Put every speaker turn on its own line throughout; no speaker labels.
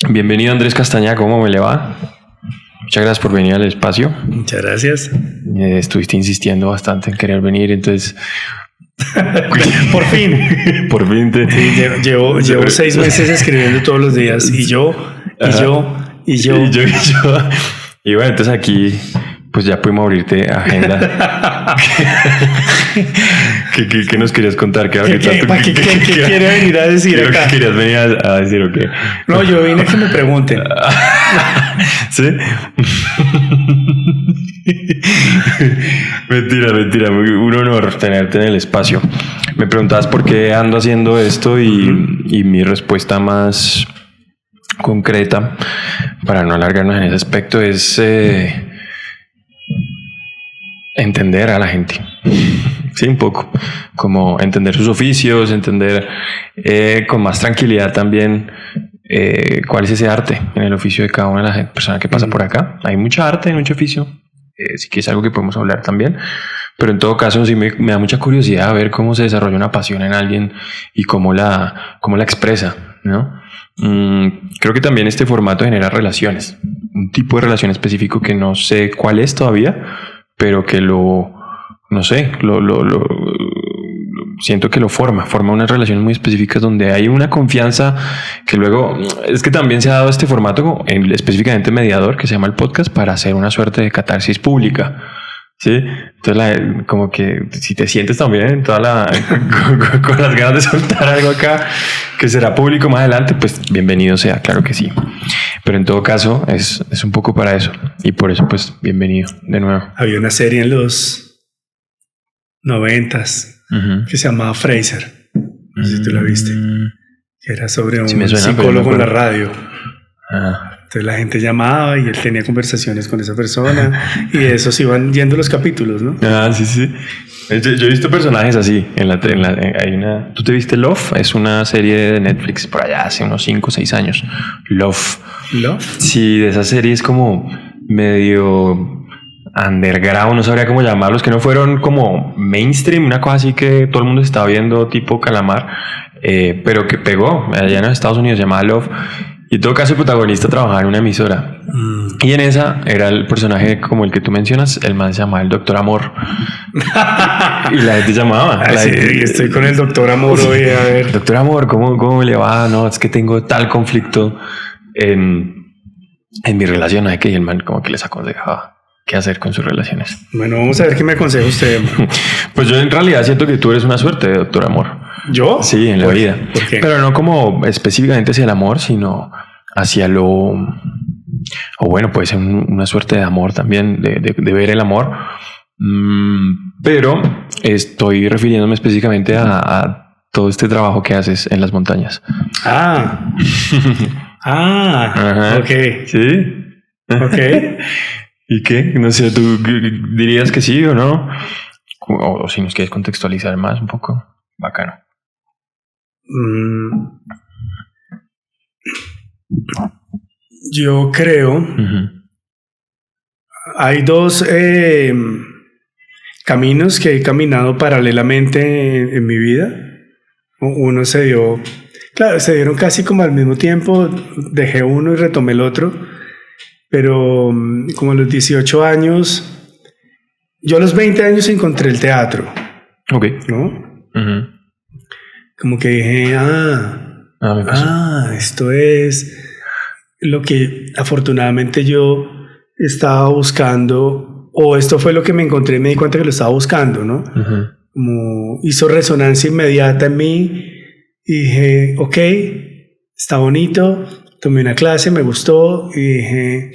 Bienvenido Andrés Castañeda, ¿cómo me le va? Muchas gracias por venir al espacio.
Muchas gracias.
Estuviste insistiendo bastante en querer venir, entonces...
Por fin.
Por fin te...
Sí, llevo 6 meses escribiendo todos los días y yo.
Y bueno, entonces aquí pues ya pudimos abrirte agenda. ¿Qué nos querías contar? ¿Qué
quiere venir a decir acá?
¿Qué querías venir a decir o qué?
No, yo vine a que me pregunten.
¿Sí? Mentira. Un honor tenerte en el espacio. Me preguntabas por qué ando haciendo esto y mi respuesta más concreta, para no alargarnos en ese aspecto, es entender a la gente. Sí, un poco. Como entender sus oficios, entender con más tranquilidad también cuál es ese arte en el oficio de cada una de las personas que pasa por acá. Hay mucha arte, hay mucho oficio. Sí que es algo que podemos hablar también. Pero en todo caso sí me da mucha curiosidad ver cómo se desarrolla una pasión en alguien y cómo la expresa, ¿no? Creo que también este formato genera relaciones. Un tipo de relación específico que no sé cuál es todavía, pero que siento que lo forma unas relaciones muy específicas donde hay una confianza que luego es que también se ha dado este formato específicamente mediador que se llama el podcast para hacer una suerte de catarsis pública. Sí, entonces como que si te sientes también con las ganas de soltar algo acá que será público más adelante, pues bienvenido sea, claro que sí. Pero en todo caso es un poco para eso y por eso pues bienvenido de nuevo.
Había una serie en los 90s que se llamaba Frasier, no sé si tú la viste, que era sobre un psicólogo en la radio. Entonces la gente llamaba y él tenía conversaciones con esa persona y de eso se iban yendo los capítulos, ¿no?
Sí. Yo he visto personajes así. ¿Tú te viste Love? Es una serie de Netflix por allá hace unos 5 o 6 años. Love. Sí, de esa serie es como medio underground, no sabría cómo llamarlos, que no fueron como mainstream, una cosa así que todo el mundo estaba viendo tipo Calamar, pero que pegó allá en los Estados Unidos, se llamaba Love. Y en todo caso el protagonista trabajaba en una emisora y en esa era el personaje como el que tú mencionas, el man se llamaba el Doctor Amor y la gente llamaba
estoy con el Doctor Amor hoy, a ver
Doctor Amor, ¿cómo le va? No, es que tengo tal conflicto en mi relación, ¿no? Y el man como que les aconsejaba qué hacer con sus relaciones.
Bueno, vamos a ver qué me aconseja usted, man.
Pues yo en realidad siento que tú eres una suerte de Doctor Amor.
¿Yo?
Sí, en la vida.
¿Por qué?
Pero no como específicamente hacia el amor, sino hacia o bueno, puede ser una suerte de amor también, de ver el amor. Pero estoy refiriéndome específicamente a todo este trabajo que haces en las montañas.
Ajá. Ok.
Sí.
Ok.
¿Y qué? No sé, ¿tú dirías que sí o no? O si nos quieres contextualizar más un poco. Bacano.
Yo creo hay 2 caminos que he caminado paralelamente en mi vida. Uno se dieron casi como al mismo tiempo, dejé uno y retomé el otro, pero como a los 18 años, yo a los 20 años encontré el teatro.
Ok.
¿No? Como que dije, esto es lo que afortunadamente yo estaba buscando, o esto fue lo que me encontré y me di cuenta que lo estaba buscando, ¿no? Como hizo resonancia inmediata en mí y dije, ok, está bonito, tomé una clase, me gustó y dije,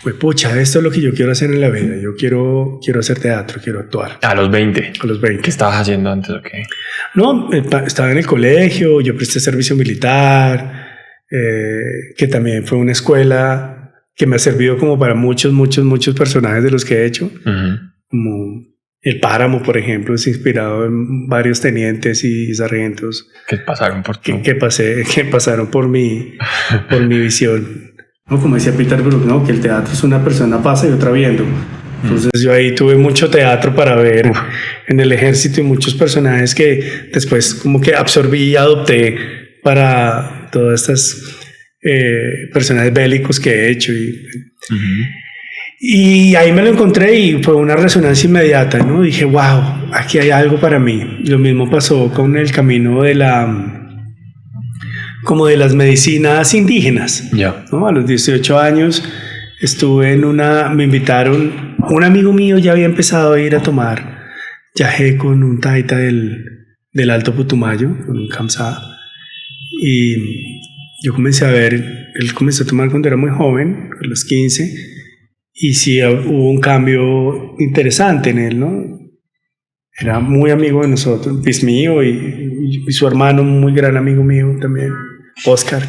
pues pucha, esto es lo que yo quiero hacer en la vida. Yo quiero hacer teatro, quiero actuar.
A los 20.
A los 20.
¿Qué estabas haciendo antes? Okay.
No, estaba en el colegio, yo presté servicio militar, que también fue una escuela que me ha servido como para muchos personajes de los que he hecho. Como el Páramo, por ejemplo, es inspirado en varios tenientes y sargentos
que pasaron por ti.
Que pasaron por mi visión. No, como decía Peter Brook, ¿no? Que el teatro es una persona pasa y otra viendo. Entonces yo ahí tuve mucho teatro para ver en el ejército y muchos personajes que después como que absorbí y adopté para todas estas personajes bélicos que he hecho. Y ahí me lo encontré y fue una resonancia inmediata, ¿no? Dije, wow, aquí hay algo para mí. Lo mismo pasó con el camino de como de las medicinas indígenas, ¿no? A los 18 años estuve me invitaron, un amigo mío ya había empezado a ir a tomar yagé con un taita del Alto Putumayo, con un Kamsa, y yo comencé a ver, él comenzó a tomar cuando era muy joven, a los 15, y sí hubo un cambio interesante en él, ¿no? Era muy amigo de nosotros, pues mío, y su hermano, un muy gran amigo mío también, Oscar,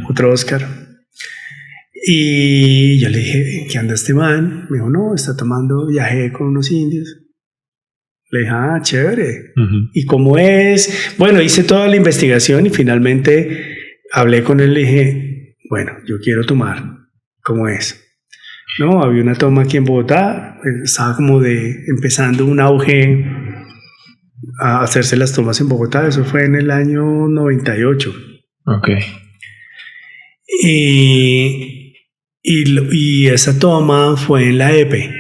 otro Oscar. Y yo le dije, ¿qué anda este man? Me dijo, no, está tomando yagé con unos indios. Le dije, chévere. ¿Y cómo es? Bueno, hice toda la investigación y finalmente hablé con él. Le dije, bueno, yo quiero tomar. ¿Cómo es? No, había una toma aquí en Bogotá. Estaba como empezando un auge a hacerse las tomas en Bogotá. Eso fue en el año 98.
Ok.
Y esa toma fue en la EPE.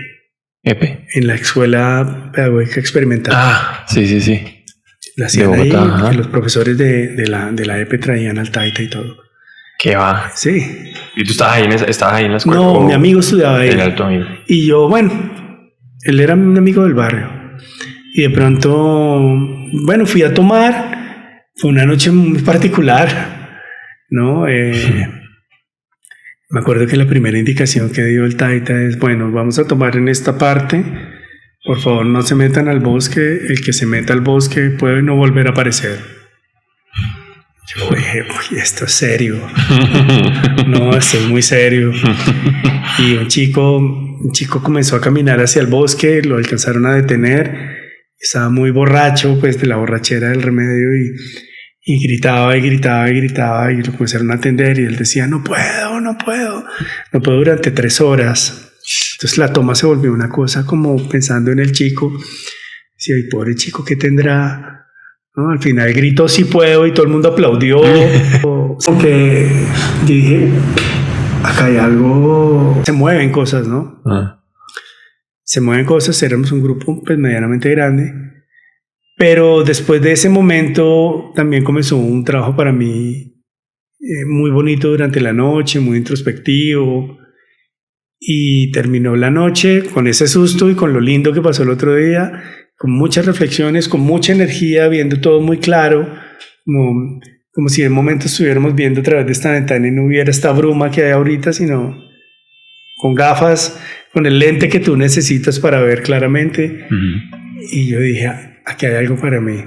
¿EPE?
En la Escuela Pedagógica Experimental.
Sí.
La hacían ahí, que los profesores de la EPE traían al taita y todo.
¿Qué va?
Sí.
¿Y tú estabas ahí en la escuela?
No, mi amigo estudiaba ahí.
Era tu amigo.
Y yo, bueno, él era un amigo del barrio. Y de pronto, bueno, fui a tomar. Fue una noche muy particular, ¿no? Me acuerdo que la primera indicación que dio el taita es, bueno, vamos a tomar en esta parte. Por favor, no se metan al bosque. El que se meta al bosque puede no volver a aparecer. Yo dije, uy, esto es serio. No, esto es muy serio. Y un chico comenzó a caminar hacia el bosque, lo alcanzaron a detener. Estaba muy borracho, pues, de la borrachera del remedio y gritaba y lo comenzaron a atender y él decía, no puedo durante 3 horas. Entonces la toma se volvió una cosa como pensando en el chico. Decía, ay, pobre chico, ¿qué tendrá? ¿No? Al final gritó sí puedo y todo el mundo aplaudió. Porque dije, acá hay algo, se mueven cosas, ¿no? Se mueven cosas, éramos un grupo pues medianamente grande, pero después de ese momento también comenzó un trabajo para mí muy bonito durante la noche, muy introspectivo, y terminó la noche con ese susto y con lo lindo que pasó el otro día, con muchas reflexiones, con mucha energía, viendo todo muy claro, como si en momento estuviéramos viendo a través de esta ventana y no hubiera esta bruma que hay ahorita, sino con gafas, con el lente que tú necesitas para ver claramente. Y yo dije, aquí hay algo para mí.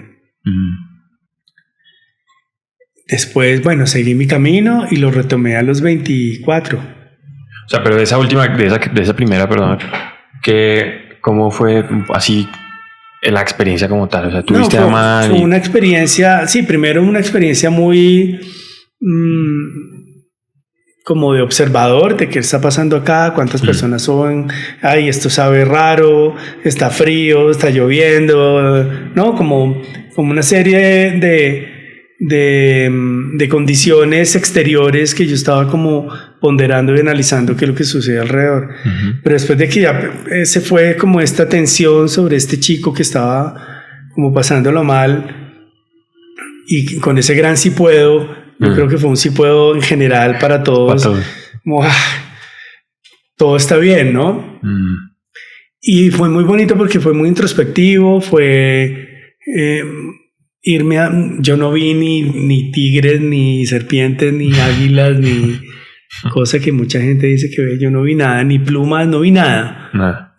Después, bueno, seguí mi camino y lo retomé a los 24.
O sea, pero de esa primera, perdón, ¿cómo fue así la experiencia como tal? O sea, tuviste a man.
Fue una experiencia, sí, primero una experiencia muy como de observador de qué está pasando acá, cuántas personas son, ay, esto sabe raro, está frío, está lloviendo, ¿no? Como una serie de condiciones exteriores que yo estaba como ponderando y analizando qué es lo que sucede alrededor. Pero después de que ya se fue como esta tensión sobre este chico que estaba como pasándolo mal y con ese gran sí puedo, yo creo que fue un sí puedo en general para todos. Como, todo está bien, ¿no? Y fue muy bonito porque fue muy introspectivo, fue yo no vi ni tigres, ni serpientes, ni águilas, ni cosa que mucha gente dice que ve. Yo no vi nada, ni plumas, no vi nada.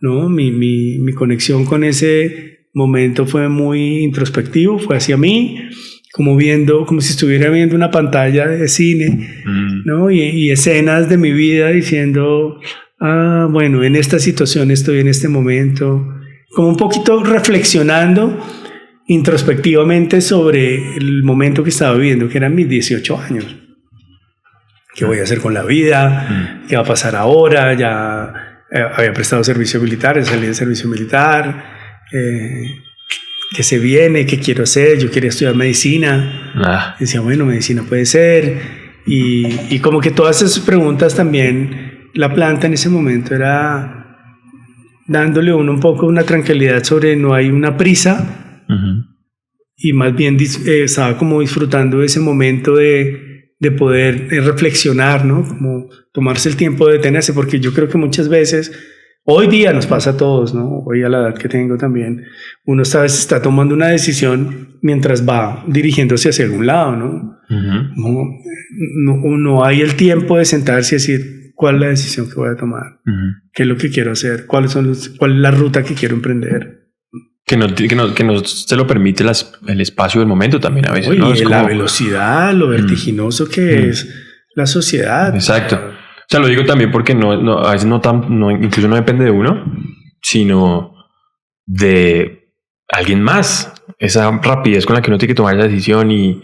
¿No? Mi conexión con ese momento fue muy introspectivo, fue hacia mí, como si estuviera viendo una pantalla de cine, ¿no? Y escenas de mi vida diciendo, bueno, en esta situación estoy en este momento, como un poquito reflexionando introspectivamente sobre el momento que estaba viviendo, que eran mis 18 años. ¿Qué voy a hacer con la vida? ¿Qué va a pasar ahora? Ya había prestado servicio militar, salí del servicio militar. ¿Qué se viene? ¿Qué quiero hacer? Yo quería estudiar medicina. Decía, bueno, medicina puede ser. Y como que todas esas preguntas también, la planta en ese momento era dándole uno un poco una tranquilidad sobre no hay una prisa, y más bien estaba como disfrutando de ese momento de poder reflexionar, ¿no? Como tomarse el tiempo de detenerse, porque yo creo que muchas veces, hoy día nos pasa a todos, ¿no? Hoy a la edad que tengo también, uno esta vez está tomando una decisión mientras va dirigiéndose hacia algún lado, ¿no? No hay el tiempo de sentarse y decir cuál es la decisión que voy a tomar, qué es lo que quiero hacer, cuál es la ruta que quiero emprender.
Que no se lo permite el espacio del momento también a veces.
Oye,
¿no? Es
la velocidad, lo vertiginoso que es la sociedad.
Exacto. O sea, lo digo también porque a veces incluso no depende de uno, sino de alguien más. Esa rapidez con la que uno tiene que tomar esa decisión y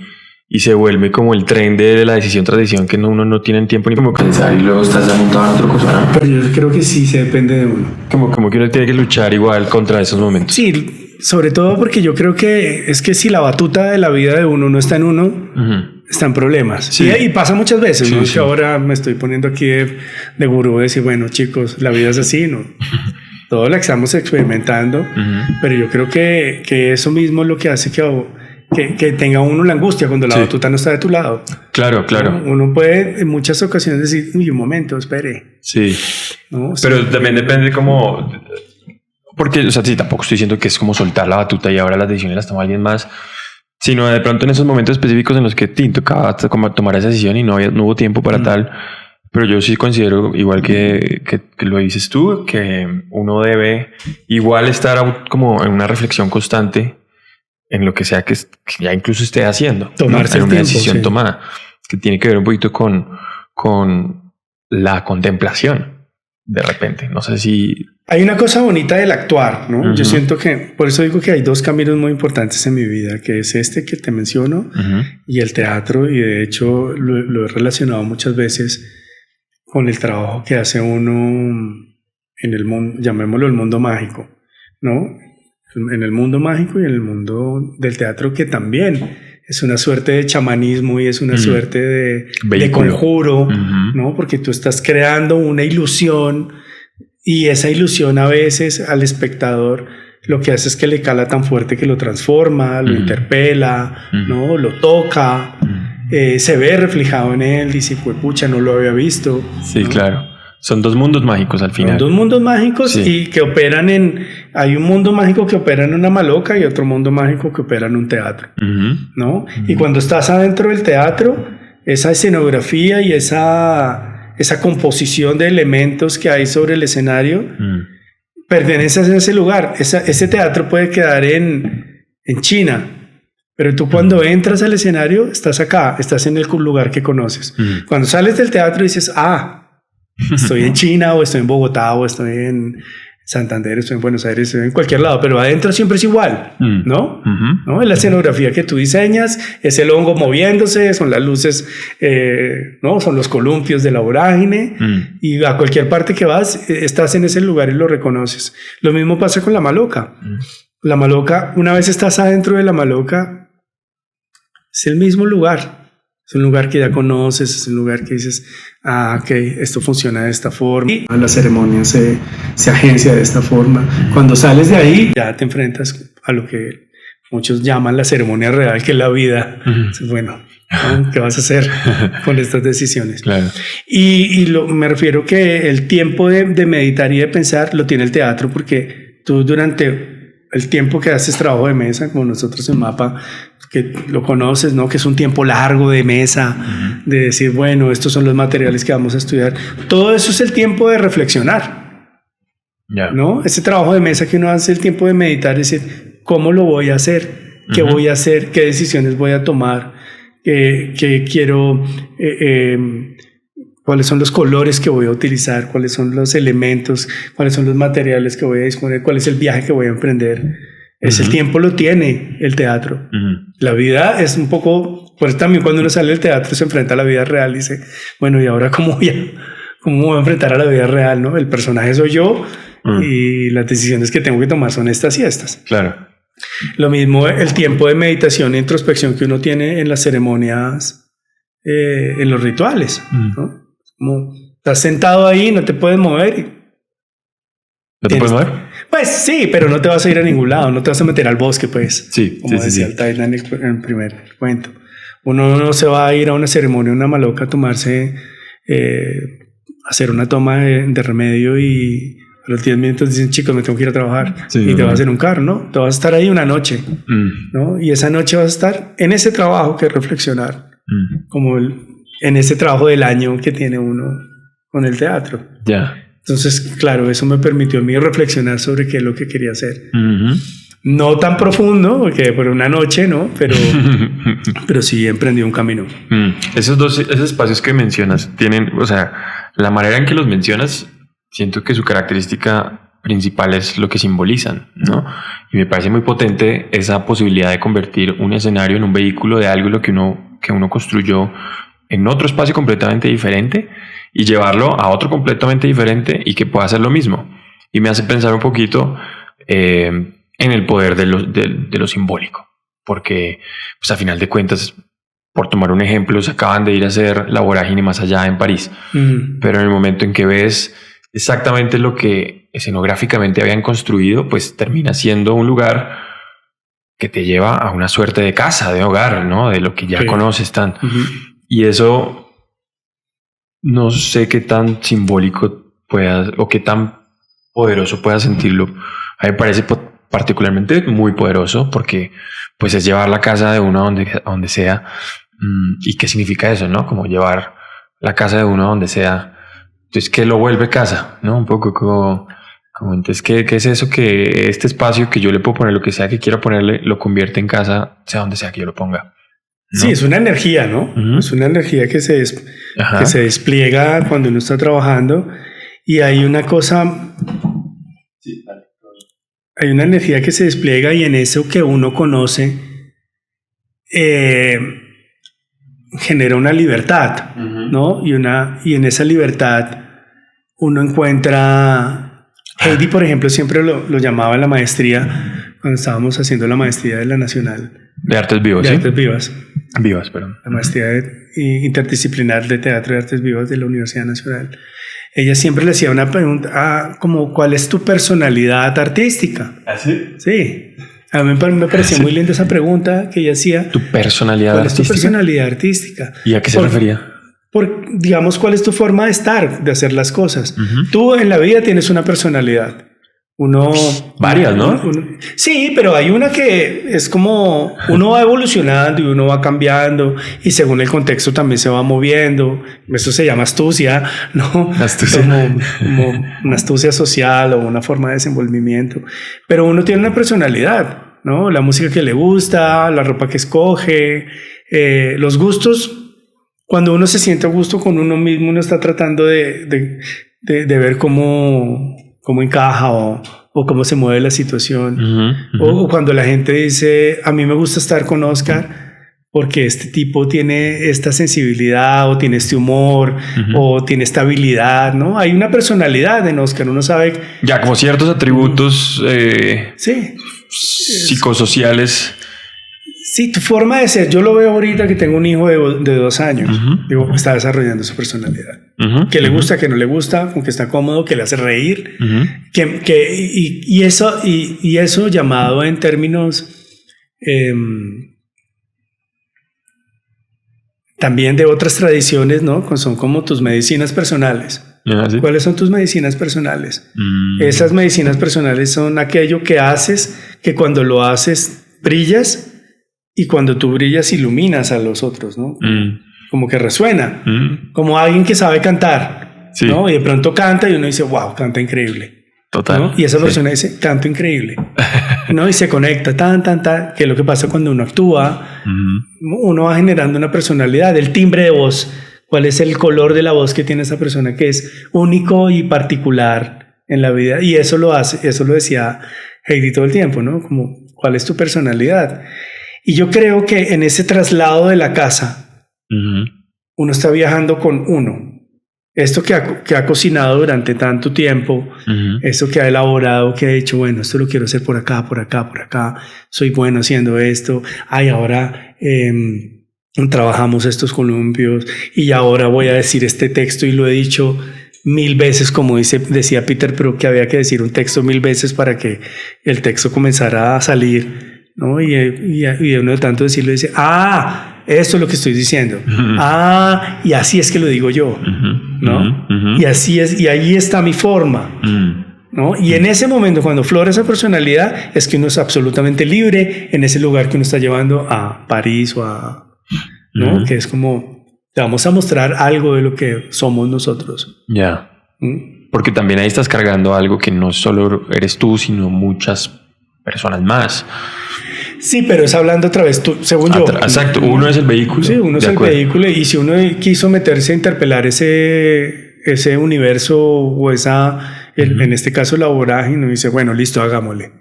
se vuelve como el tren de la decisión tras decisión que uno no tiene tiempo ni como pensar y luego estás montado en otra cosa, ¿no?
Pero yo creo que sí se depende de uno.
Como que uno tiene que luchar igual contra esos momentos.
Sí, sobre todo porque yo creo que es que si la batuta de la vida de uno no está en uno, está en problemas. Sí. Y pasa muchas veces, sí, ¿no? Sí. Que ahora me estoy poniendo aquí de gurú, de decir, bueno, chicos, la vida es así, ¿no? Todo la estamos experimentando, pero yo creo que eso mismo es lo que hace que tenga uno la angustia cuando la batuta no está de tu lado.
Claro.
Uno puede en muchas ocasiones decir, uy, un momento, espere.
Sí. ¿No? Pero también depende como... Porque, o sea, sí, tampoco estoy diciendo que es como soltar la batuta y ahora las decisiones las toma alguien más, sino de pronto en esos momentos específicos en los que tocaba tomar esa decisión y no hubo tiempo para tal. Pero yo sí considero, igual que lo dices tú, que uno debe igual estar como en una reflexión constante en lo que sea que ya incluso esté haciendo.
Tomarse
en
el
una
tiempo,
decisión tomada, que tiene que ver un poquito con la contemplación de repente. No sé si...
Hay una cosa bonita del actuar, ¿no? Yo siento que, por eso digo que hay dos caminos muy importantes en mi vida, que es este que te menciono y el teatro, y de hecho lo he relacionado muchas veces con el trabajo que hace uno en el mundo, llamémoslo el mundo mágico, ¿no? En el mundo mágico y en el mundo del teatro, que también es una suerte de chamanismo y es una suerte de conjuro, ¿no? Porque tú estás creando una ilusión y esa ilusión a veces al espectador lo que hace es que le cala tan fuerte que lo transforma, lo interpela, ¿no? Lo toca, se ve reflejado en él, dice, pues pucha, no lo había visto.
Sí,
¿no?
Claro. Son dos mundos mágicos al final.
Son dos mundos mágicos y que operan hay un mundo mágico que opera en una maloca y otro mundo mágico que opera en un teatro, ¿no? Y cuando estás adentro del teatro, esa escenografía y esa composición de elementos que hay sobre el escenario perteneces a ese lugar. Ese teatro puede quedar en China, pero tú cuando entras al escenario estás acá, estás en el lugar que conoces. Cuando sales del teatro dices, estoy en China o estoy en Bogotá o estoy en Santander, estoy en Buenos Aires, estoy en cualquier lado, pero adentro siempre es igual, ¿no? ¿No? Es la escenografía que tú diseñas, es el hongo moviéndose, son las luces, ¿no? Son los columpios de la vorágine y a cualquier parte que vas, estás en ese lugar y lo reconoces. Lo mismo pasa con la maloca. La maloca, una vez estás adentro de la maloca, es el mismo lugar. Es un lugar que ya conoces, es un lugar que dices, ok, esto funciona de esta forma. Y la ceremonia se agencia de esta forma. Cuando sales de ahí, ya te enfrentas a lo que muchos llaman la ceremonia real, que es la vida. Bueno, ¿no? ¿Qué vas a hacer con estas decisiones?
Claro.
Y me refiero que el tiempo de meditar y de pensar lo tiene el teatro, porque tú durante el tiempo que haces trabajo de mesa, como nosotros en MAPA, que lo conoces, ¿no? Que es un tiempo largo de mesa, de decir, bueno, estos son los materiales que vamos a estudiar. Todo eso es el tiempo de reflexionar, ¿no? Ese trabajo de mesa que uno hace, el tiempo de meditar, es decir, ¿cómo lo voy a hacer? ¿Qué voy a hacer? ¿Qué decisiones voy a tomar? ¿Qué quiero? ¿Cuáles son los colores que voy a utilizar? ¿Cuáles son los elementos? ¿Cuáles son los materiales que voy a disponer? ¿Cuál es el viaje que voy a emprender? Ese tiempo lo tiene el teatro. La vida es un poco... Por eso también cuando uno sale del teatro se enfrenta a la vida real y dice, bueno, ¿y ahora cómo voy a enfrentar a la vida real? ¿No? El personaje soy yo y las decisiones que tengo que tomar son estas y estas.
Claro.
Lo mismo el tiempo de meditación e introspección que uno tiene en las ceremonias en los rituales, ¿no? Como estás sentado ahí, no te puedes mover.
¿No te puedes mover?
Pues sí, pero no te vas a ir a ningún lado, no te vas a meter al bosque, pues.
Sí,
como decía Altair en el primer cuento. Uno no se va a ir a una ceremonia, una maloca, a tomarse, hacer una toma de remedio y a los 10 minutos dicen, chicos, me tengo que ir a trabajar. Y te vas en un carro, ¿no? Te vas a estar ahí una noche, ¿no? Y esa noche vas a estar en ese trabajo que es reflexionar, como en ese trabajo del año que tiene uno con el teatro.
Ya.
Entonces, claro, eso me permitió a mí reflexionar sobre qué es lo que quería hacer. No tan profundo, porque por una noche, ¿no? Pero sí emprendí un camino.
Esos espacios que mencionas tienen, o sea, la manera en que los mencionas, siento que su característica principal es lo que simbolizan, ¿no? Y me parece muy potente esa posibilidad de convertir un escenario en un vehículo de algo lo que uno construyó en otro espacio completamente diferente y llevarlo a otro completamente diferente y que pueda hacer lo mismo. Y me hace pensar un poquito en el poder de lo simbólico, porque pues a final de cuentas, por tomar un ejemplo, se acaban de ir a hacer La Vorágine más allá en París, pero en el momento en que ves exactamente lo que escenográficamente habían construido, pues termina siendo un lugar que te lleva a una suerte de casa, de hogar, ¿no? De lo que ya conoces tan. Y eso no sé qué tan simbólico puedas o qué tan poderoso puedas sentirlo. A mí me parece particularmente muy poderoso porque pues es llevar la casa de uno a donde sea. ¿Y qué significa eso, no? Como llevar la casa de uno a donde sea. Entonces, ¿qué lo vuelve casa? ¿No? Un poco como entonces, ¿qué es eso que este espacio que yo le puedo poner lo que sea que quiera ponerle, lo convierte en casa, sea donde sea que yo lo ponga? ¿No?
Sí, es una energía, ¿no? Es una energía que se despliega cuando uno está trabajando y hay una cosa... Sí, vale. Hay una energía que se despliega y en eso que uno conoce genera una libertad, ¿no? Y en esa libertad uno encuentra... Heidi, por ejemplo, siempre lo llamaba la maestría cuando estábamos haciendo la maestría de la Nacional.
De Artes Vivas,
de Artes Vivas.
Vivas, perdón.
La maestría interdisciplinar de Teatro de Artes Vivas de la Universidad Nacional. Ella siempre le hacía una pregunta como ¿cuál es tu personalidad artística?
¿Ah, sí?
Sí. A mí me parecía muy linda esa pregunta que ella hacía.
¿Tu personalidad artística?
¿Cuál es tu personalidad artística?
¿Y a qué se refería?
Digamos, ¿cuál es tu forma de estar, de hacer las cosas? Tú en la vida tienes una personalidad.
Varias, ¿no?
Sí, pero hay una que es como uno va evolucionando y uno va cambiando y según el contexto también se va moviendo. Eso se llama astucia, ¿no?
Astucia.
Como una astucia social o una forma de desenvolvimiento. Pero uno tiene una personalidad, ¿no? La música que le gusta, la ropa que escoge, los gustos. Cuando uno se siente a gusto con uno mismo, uno está tratando de ver cómo encaja o cómo se mueve la situación. O cuando la gente dice, a mí me gusta estar con Oscar porque este tipo tiene esta sensibilidad o tiene este humor o tiene esta habilidad, ¿no? Hay una personalidad en Oscar, uno sabe...
Ya, como ciertos atributos
sí,
psicosociales...
Sí, tu forma de ser. Yo lo veo ahorita que tengo un hijo de 2 años. Digo, está desarrollando su personalidad. Que le gusta, que no le gusta, con que está cómodo, que le hace reír. Y eso llamado en términos también de otras tradiciones, ¿no? Son como tus medicinas personales. ¿Sí? ¿Cuáles son tus medicinas personales? Esas medicinas personales son aquello que haces, que cuando lo haces brillas. Y cuando tú brillas, iluminas a los otros, ¿no? Como que resuena. Como alguien que sabe cantar, ¿no? Y de pronto canta y uno dice, wow, canta increíble.
Total.
¿No? Y esa persona dice, canto increíble. ¿No? Y se conecta, que es lo que pasa cuando uno actúa. Uno va generando una personalidad, el timbre de voz. ¿Cuál es el color de la voz que tiene esa persona que es único y particular en la vida? Y eso lo decía Heidi todo el tiempo, ¿no? Como, ¿cuál es tu personalidad? Y yo creo que en ese traslado de la casa, uno está viajando con uno. Esto que ha cocinado durante tanto tiempo, esto que ha elaborado, que ha dicho, bueno, esto lo quiero hacer por acá, por acá, por acá. Soy bueno haciendo esto. Ay, ahora trabajamos estos columpios y ahora voy a decir este texto y lo he dicho 1000 veces, como decía Peter Brook, que había que decir un texto 1000 veces para que el texto comenzara a salir, ¿no? Y uno de tanto decirlo dice, esto es lo que estoy diciendo. Y así es que lo digo yo, ¿no? Y así es, y ahí está mi forma, ¿no? Y en ese momento, cuando flora esa personalidad, es que uno es absolutamente libre en ese lugar que uno está llevando a París o a, ¿no? Que es como, te vamos a mostrar algo de lo que somos nosotros.
Ya. Porque también ahí estás cargando algo que no solo eres tú, sino muchas personas más.
Sí, pero es hablando otra vez, tú, según yo.
Exacto, uno es el vehículo.
Sí, uno es el vehículo, y si uno quiso meterse a interpelar ese universo o en este caso la vorágine, uno dice, bueno, listo, hagámosle.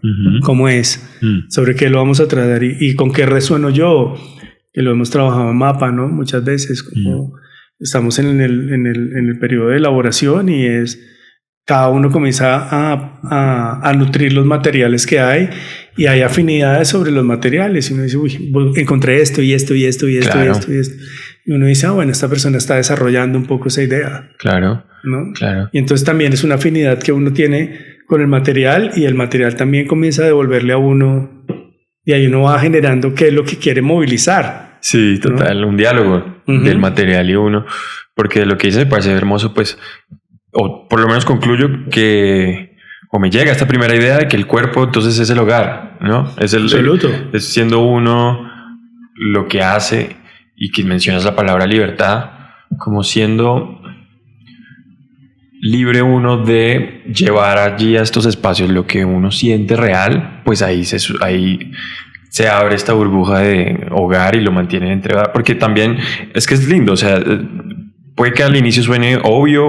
¿Cómo es? ¿Sobre qué lo vamos a tratar? ¿Y con qué resueno yo? Que lo hemos trabajado en mapa, ¿no? Muchas veces, como estamos en el periodo de elaboración y cada uno comienza a nutrir los materiales que hay, y hay afinidades sobre los materiales, y uno dice, uy, encontré esto y esto y esto y esto, claro, y esto y esto, y uno dice, bueno, esta persona está desarrollando un poco esa idea.
Claro,
¿no?
Claro.
Y entonces también es una afinidad que uno tiene con el material, y el material también comienza a devolverle a uno, y ahí uno va generando qué es lo que quiere movilizar.
Sí, total, ¿no? Un diálogo del material y uno, porque lo que dice me parece hermoso, pues, o por lo menos concluyo que, o me llega esta primera idea de que el cuerpo entonces es el hogar, ¿no? Es es siendo uno lo que hace, y que mencionas la palabra libertad, como siendo libre uno de llevar allí a estos espacios lo que uno siente real, pues ahí se abre esta burbuja de hogar y lo mantienen entre, porque también es que es lindo, o sea, puede que al inicio suene obvio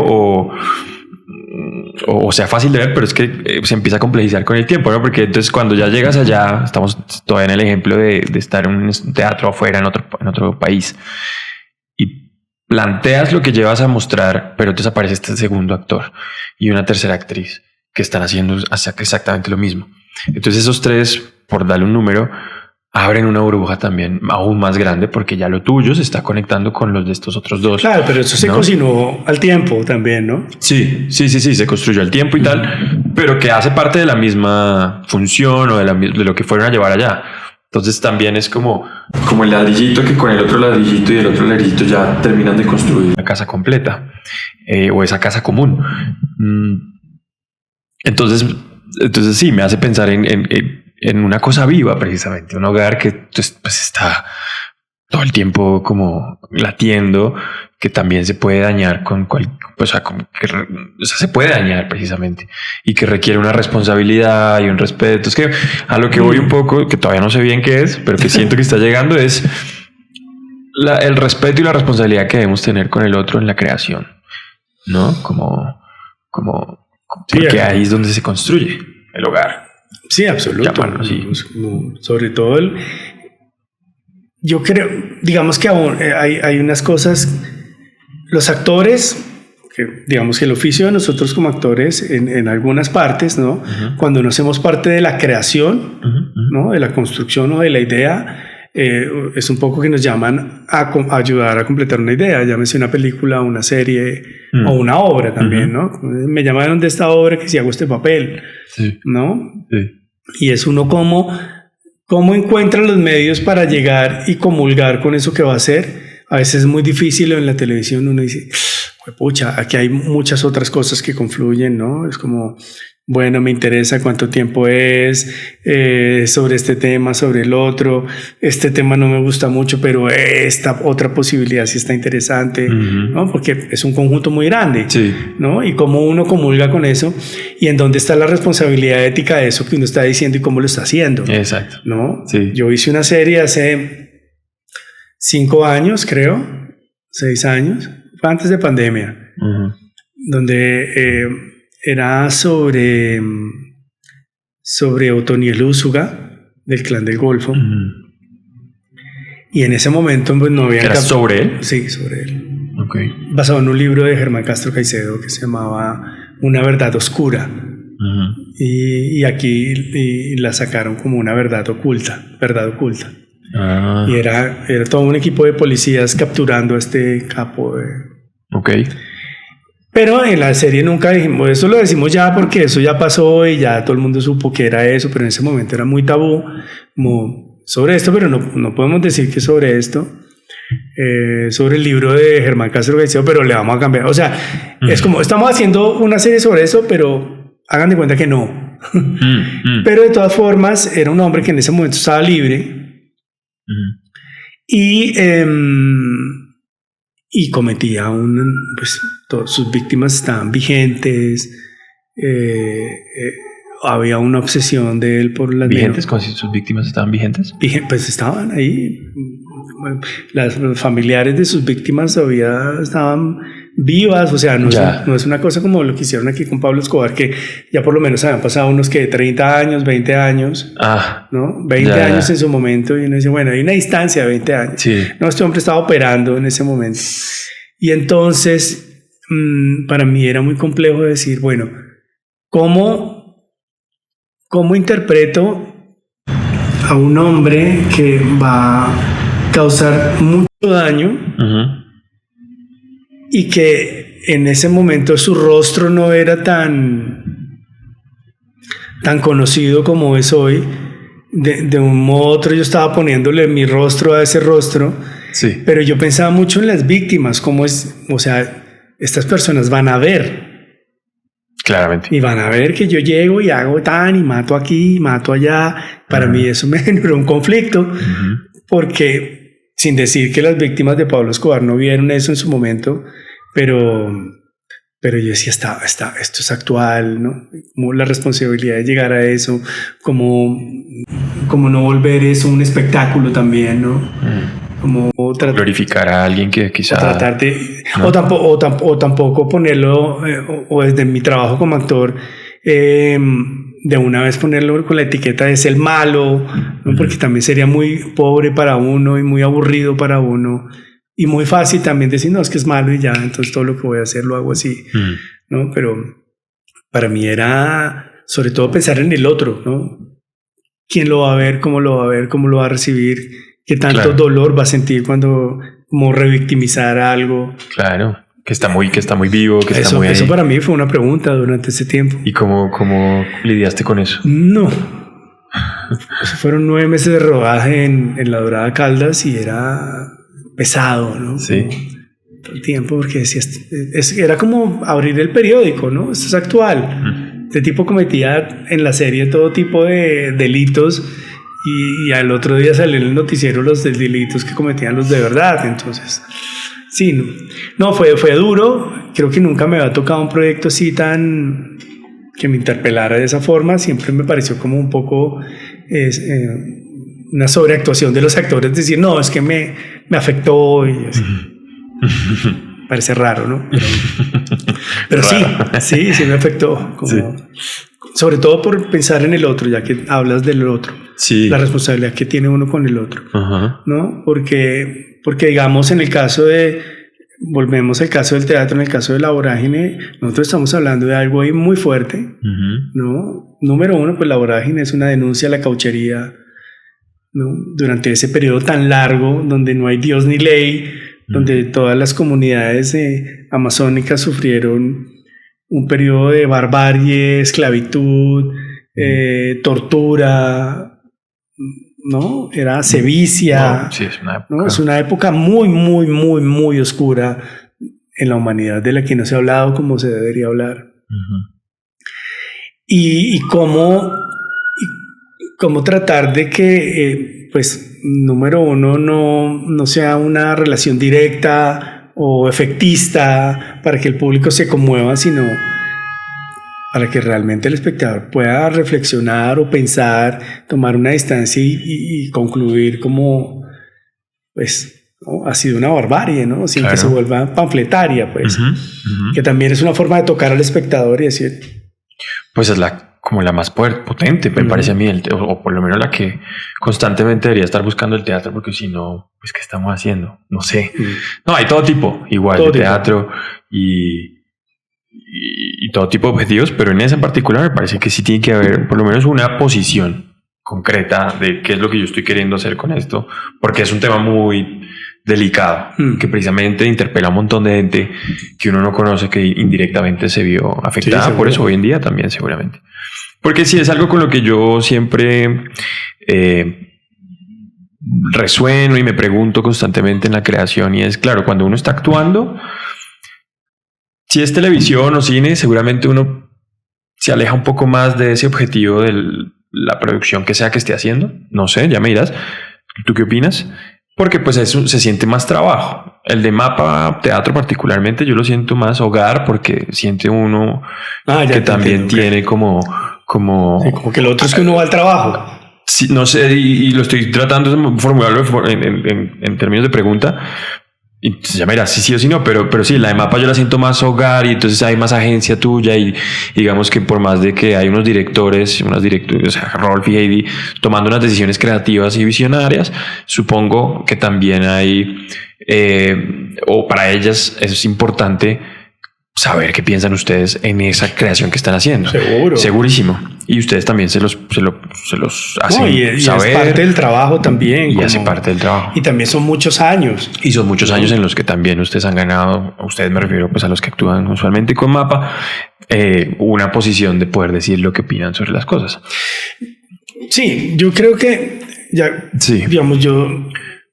o sea fácil de ver, pero es que se empieza a complejizar con el tiempo, ¿no? Porque entonces cuando ya llegas allá, estamos todavía en el ejemplo de estar en un teatro afuera, en otro país, y planteas lo que llevas a mostrar, pero entonces aparece este segundo actor y una tercera actriz que están haciendo exactamente lo mismo. Entonces esos tres, por darle un número, abren una burbuja también aún más grande, porque ya lo tuyo se está conectando con los de estos otros dos.
Claro, pero eso se cocinó al tiempo también, ¿no?
Sí, se construyó al tiempo y tal, pero que hace parte de la misma función o de lo que fueron a llevar allá. Entonces también es como el ladrillito, que con el otro ladrillito y el otro ladrillito ya terminan de construir la casa completa, o esa casa común. Entonces sí, me hace pensar en una cosa viva, precisamente, un hogar que pues está todo el tiempo como latiendo, que también se puede dañar se puede dañar precisamente, y que requiere una responsabilidad y un respeto. Es que a lo que voy un poco, que todavía no sé bien qué es, pero que siento que está llegando, es el respeto y la responsabilidad que debemos tener con el otro en la creación, ¿no? Porque ahí es donde se construye el hogar.
Sí, absolutamente. Sí. Sobre todo yo creo, digamos que aún hay unas cosas, los actores, que digamos que el oficio de nosotros como actores en algunas partes, ¿no? Cuando no hacemos parte de la creación, ¿no? De la construcción o de la idea, es un poco que nos llaman a ayudar a completar una idea, llámese una película, una serie o una obra también, ¿no? Me llamaron de esta obra que si hago este papel, ¿no? Sí. Y es uno cómo encuentra los medios para llegar y comulgar con eso que va a hacer. A veces es muy difícil. En la televisión uno dice, pucha, aquí hay muchas otras cosas que confluyen, ¿no? Es como, bueno, me interesa cuánto tiempo es, sobre este tema, sobre el otro. Este tema no me gusta mucho, pero esta otra posibilidad sí está interesante, ¿no? Porque es un conjunto muy grande, ¿no? Y cómo uno comulga con eso, y en dónde está la responsabilidad ética de eso que uno está diciendo y cómo lo está haciendo.
Exacto.
¿No? Sí. Yo hice una serie hace 5 años, creo, 6 años, fue antes de pandemia, donde era sobre Otoniel Úsuga, del Clan del Golfo. Y en ese momento pues no había...
¿Era sobre él?
Sí, sobre él.
Okay.
Basado en un libro de Germán Castro Caicedo que se llamaba Una verdad oscura. Y aquí la sacaron como una verdad oculta. Y era todo un equipo de policías capturando a este capo.
Ok.
Pero en la serie nunca dijimos, eso lo decimos ya porque eso ya pasó y ya todo el mundo supo que era eso, pero en ese momento era muy tabú como sobre esto, pero no podemos decir que sobre esto, sobre el libro de Germán Castro Caicedo, pero le vamos a cambiar. O sea, es como, estamos haciendo una serie sobre eso, pero hagan de cuenta que no. Pero de todas formas, era un hombre que en ese momento estaba libre y cometía pues todas sus víctimas estaban vigentes, había una obsesión de él por las
vigentes. ¿Cómo si sus víctimas estaban vigentes?
Pues estaban ahí, los familiares de sus víctimas todavía estaban vivas, o sea, no es una cosa como lo que hicieron aquí con Pablo Escobar, que ya por lo menos habían pasado unos que 30 años, 20 años, ¿no? 20 años en su momento, y uno dice, bueno, hay una distancia de 20 años. Sí. No, este hombre estaba operando en ese momento. Y entonces, para mí era muy complejo decir, bueno, ¿cómo interpreto a un hombre que va a causar mucho daño y que en ese momento su rostro no era tan conocido como es hoy? De un modo u otro yo estaba poniéndole mi rostro a ese rostro, sí. Pero yo pensaba mucho en las víctimas, cómo es, o sea, estas personas van a ver.
Claramente.
Y van a ver que yo llego y hago tan y mato aquí, mato allá. Para mí eso me generó un conflicto, porque sin decir que las víctimas de Pablo Escobar no vieron eso en su momento, pero yo decía, esto es actual, ¿no? Como la responsabilidad de llegar a eso, como no volver eso un espectáculo también, ¿no? Como
glorificar a alguien que quizá
tratar de, ¿no? o tampoco ponerlo, o desde mi trabajo como actor, de una vez ponerlo con la etiqueta de ser malo, ¿no? Porque también sería muy pobre para uno y muy aburrido para uno, y muy fácil también decir, no, es que es malo y ya, entonces todo lo que voy a hacer lo hago así, ¿no? Pero para mí era sobre todo pensar en el otro, ¿no? ¿Quién lo va a ver? ¿Cómo lo va a ver? ¿Cómo lo va a recibir? ¿Qué tanto dolor va a sentir cuando como revictimizar algo?
Claro, que está muy vivo, que está muy ahí.
Eso para mí fue una pregunta durante ese tiempo.
¿Y cómo lidiaste con eso?
No. Fueron 9 meses de rodaje en La Dorada Caldas y era pesado, ¿no?
Sí.
Todo el tiempo, porque decía, era como abrir el periódico, ¿no? Esto es actual. Este tipo cometía en la serie todo tipo de delitos. Y al otro día salió en el noticiero los delitos que cometían los de verdad. Entonces, sí, no fue duro. Creo que nunca me había tocado un proyecto así tan que me interpelara de esa forma. Siempre me pareció como un poco una sobreactuación de los actores, decir, no, es que me afectó y así. Parece raro, ¿no? Pero sí me afectó. Sobre todo por pensar en el otro, ya que hablas del otro. Sí. La responsabilidad que tiene uno con el otro. ¿No? Porque digamos, en el caso volvemos al caso del teatro, en el caso de La Vorágine, nosotros estamos hablando de algo ahí muy fuerte, ¿no? Número uno, pues La Vorágine es una denuncia a la cauchería, ¿no? Durante ese periodo tan largo, donde no hay Dios ni ley, donde todas las comunidades amazónicas sufrieron un periodo de barbarie, esclavitud, tortura, ¿no? Era sevicia.
Sí, es una época.
¿No? Es una época muy, muy, muy, muy oscura en la humanidad, de la que no se ha hablado como se debería hablar. Y cómo tratar de que, pues, número uno, no sea una relación directa o efectista para que el público se conmueva, sino para que realmente el espectador pueda reflexionar o pensar, tomar una distancia y concluir como, pues, ¿no? Ha sido una barbarie, ¿no? Sin que se vuelva panfletaria, pues. Que también es una forma de tocar al espectador y decir...
Pues es como la más potente, me parece a mí, o por lo menos la que constantemente debería estar buscando el teatro, porque si no, pues, ¿qué estamos haciendo? No sé. No, hay todo tipo, igual, todo de teatro y todo tipo de objetivos, pero en esa en particular me parece que sí tiene que haber por lo menos una posición, concreta de qué es lo que yo estoy queriendo hacer con esto, porque es un tema muy delicado, que precisamente interpela a un montón de gente que uno no conoce, que indirectamente se vio afectada por eso hoy en día también seguramente. Porque sí es algo con lo que yo siempre resueno y me pregunto constantemente en la creación, y es claro, cuando uno está actuando, si es televisión o cine, seguramente uno se aleja un poco más de ese objetivo de la producción que sea que esté haciendo. No sé, ya me dirás. ¿Tú qué opinas? Porque pues eso se siente más trabajo. El de Mapa Teatro particularmente yo lo siento más hogar, porque siente uno que también tiene como
que el otro es que uno va al trabajo.
Sí, no sé, y lo estoy tratando de formularlo en términos de pregunta. Y ya me dirás si sí o si no, pero sí, la de Mapa yo la siento más hogar, y entonces hay más agencia tuya, y digamos que por más de que hay unos directores, o sea, Rolf y Heidi tomando unas decisiones creativas y visionarias, supongo que también hay, o para ellas es importante saber qué piensan ustedes en esa creación que están haciendo.
Seguro.
Segurísimo. Y ustedes también se los hacen
y
saber.
Es parte del trabajo también.
Y hace parte del trabajo.
Y también son muchos años.
Y son muchos años en los que también ustedes han ganado, a ustedes me refiero pues a los que actúan usualmente con Mapa, una posición de poder decir lo que opinan sobre las cosas.
Sí, yo creo que digamos,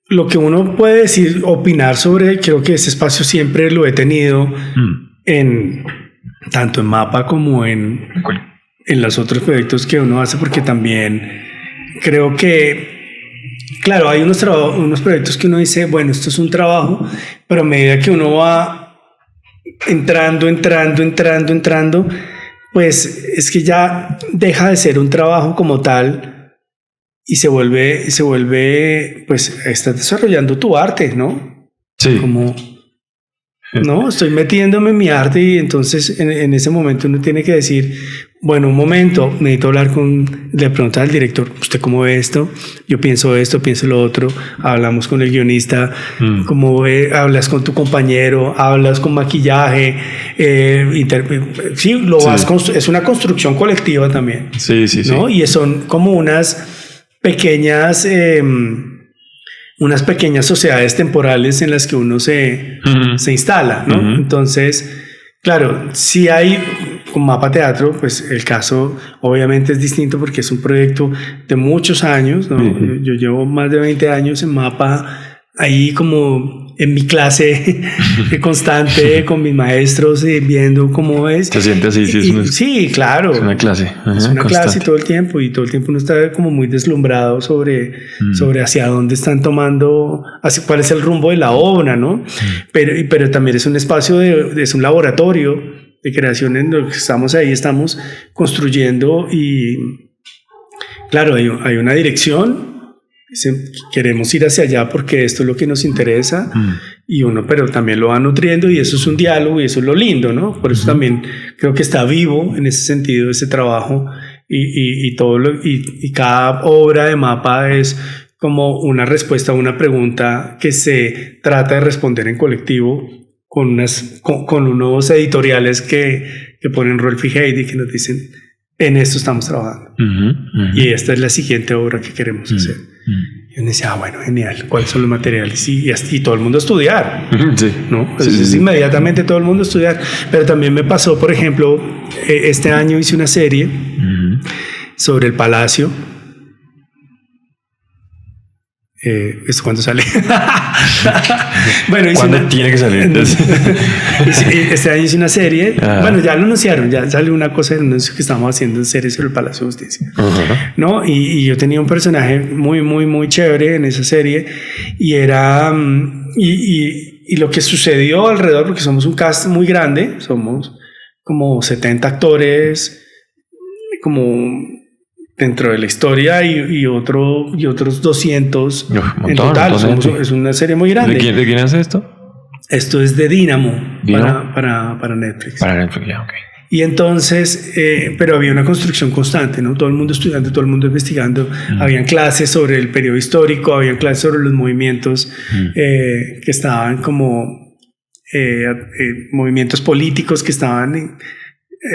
lo que uno puede decir, opinar sobre, creo que ese espacio siempre lo he tenido tanto en Mapa como en los otros proyectos que uno hace, porque también creo que, claro, hay unos proyectos que uno dice, bueno, esto es un trabajo, pero a medida que uno va entrando, pues es que ya deja de ser un trabajo como tal y se vuelve, pues estás desarrollando tu arte, ¿no? Sí. Como... No, estoy metiéndome en mi arte, y entonces en ese momento uno tiene que decir, bueno, un momento, necesito hablar le preguntar al director, ¿usted cómo ve esto? Yo pienso esto, pienso lo otro. Hablamos con el guionista, ¿cómo ve? Hablas con tu compañero, hablas con maquillaje, es una construcción colectiva también. Sí, ¿no? Y son como unas pequeñas sociedades temporales en las que uno se instala, ¿no? Entonces, claro, si hay con Mapa Teatro, pues el caso obviamente es distinto porque es un proyecto de muchos años, ¿no? Yo llevo más de 20 años en Mapa, ahí como en mi clase constante con mis maestros, viendo cómo es.
¿Se siente así?
Sí, claro.
Es una clase.
Es una clase todo el tiempo, y todo el tiempo uno está como muy deslumbrado sobre hacia dónde están tomando, cuál es el rumbo de la obra, ¿no? Pero también es un espacio, es un laboratorio de creación en lo que estamos construyendo, y claro, hay una dirección. Queremos ir hacia allá porque esto es lo que nos interesa, y uno pero también lo va nutriendo, y eso es un diálogo, y eso es lo lindo, ¿no? Por eso también creo que está vivo en ese sentido ese trabajo, y cada obra de Mapa es como una respuesta a una pregunta que se trata de responder en colectivo con unos editoriales que ponen Rolf y Heidi, que nos dicen, en esto estamos trabajando, y esta es la siguiente obra que queremos hacer. Y uno dice, bueno, genial, ¿cuáles son los materiales? Y todo el mundo a estudiar, ¿no? Entonces inmediatamente todo el mundo a estudiar. Pero también me pasó, por ejemplo, este año hice una serie sobre el Palacio. ¿Esto cuándo sale? Bueno,
¿cuándo tiene que salir?
Este año hice una serie. Bueno, ya lo anunciaron, ya salió una cosa del anuncio que estábamos haciendo en serie sobre el Palacio de Justicia, ¿no? Y yo tenía un personaje muy, muy, muy chévere en esa serie, y era y lo que sucedió alrededor, porque somos un cast muy grande, somos como 70 actores, como dentro de la historia, y otros 200 en total. Es una serie muy grande.
¿De quién es esto?
Esto es de Dynamo. Para Netflix.
Para Netflix, ya, ok.
Y entonces, pero había una construcción constante, ¿no? Todo el mundo estudiando, todo el mundo investigando. Habían clases sobre el periodo histórico, habían clases sobre los movimientos que estaban como movimientos políticos que estaban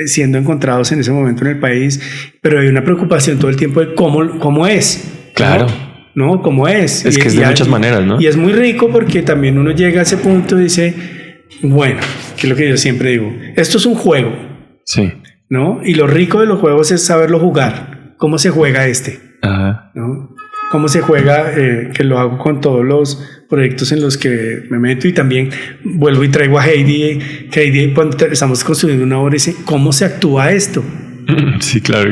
siendo encontrados en ese momento en el país, pero hay una preocupación todo el tiempo de cómo es.
Claro.
¿No? ¿Cómo es?
Es que es de muchas maneras, ¿no?
Y es muy rico porque también uno llega a ese punto y dice, bueno, que es lo que yo siempre digo, esto es un juego.
Sí.
¿No? Y lo rico de los juegos es saberlo jugar. ¿Cómo se juega este?
Ajá.
¿No? ¿Cómo se juega? Que lo hago con todos los proyectos en los que me meto, y también vuelvo y traigo a Heidi, que Heidi cuando estamos construyendo una obra dice, ¿cómo se actúa esto?
Sí, claro.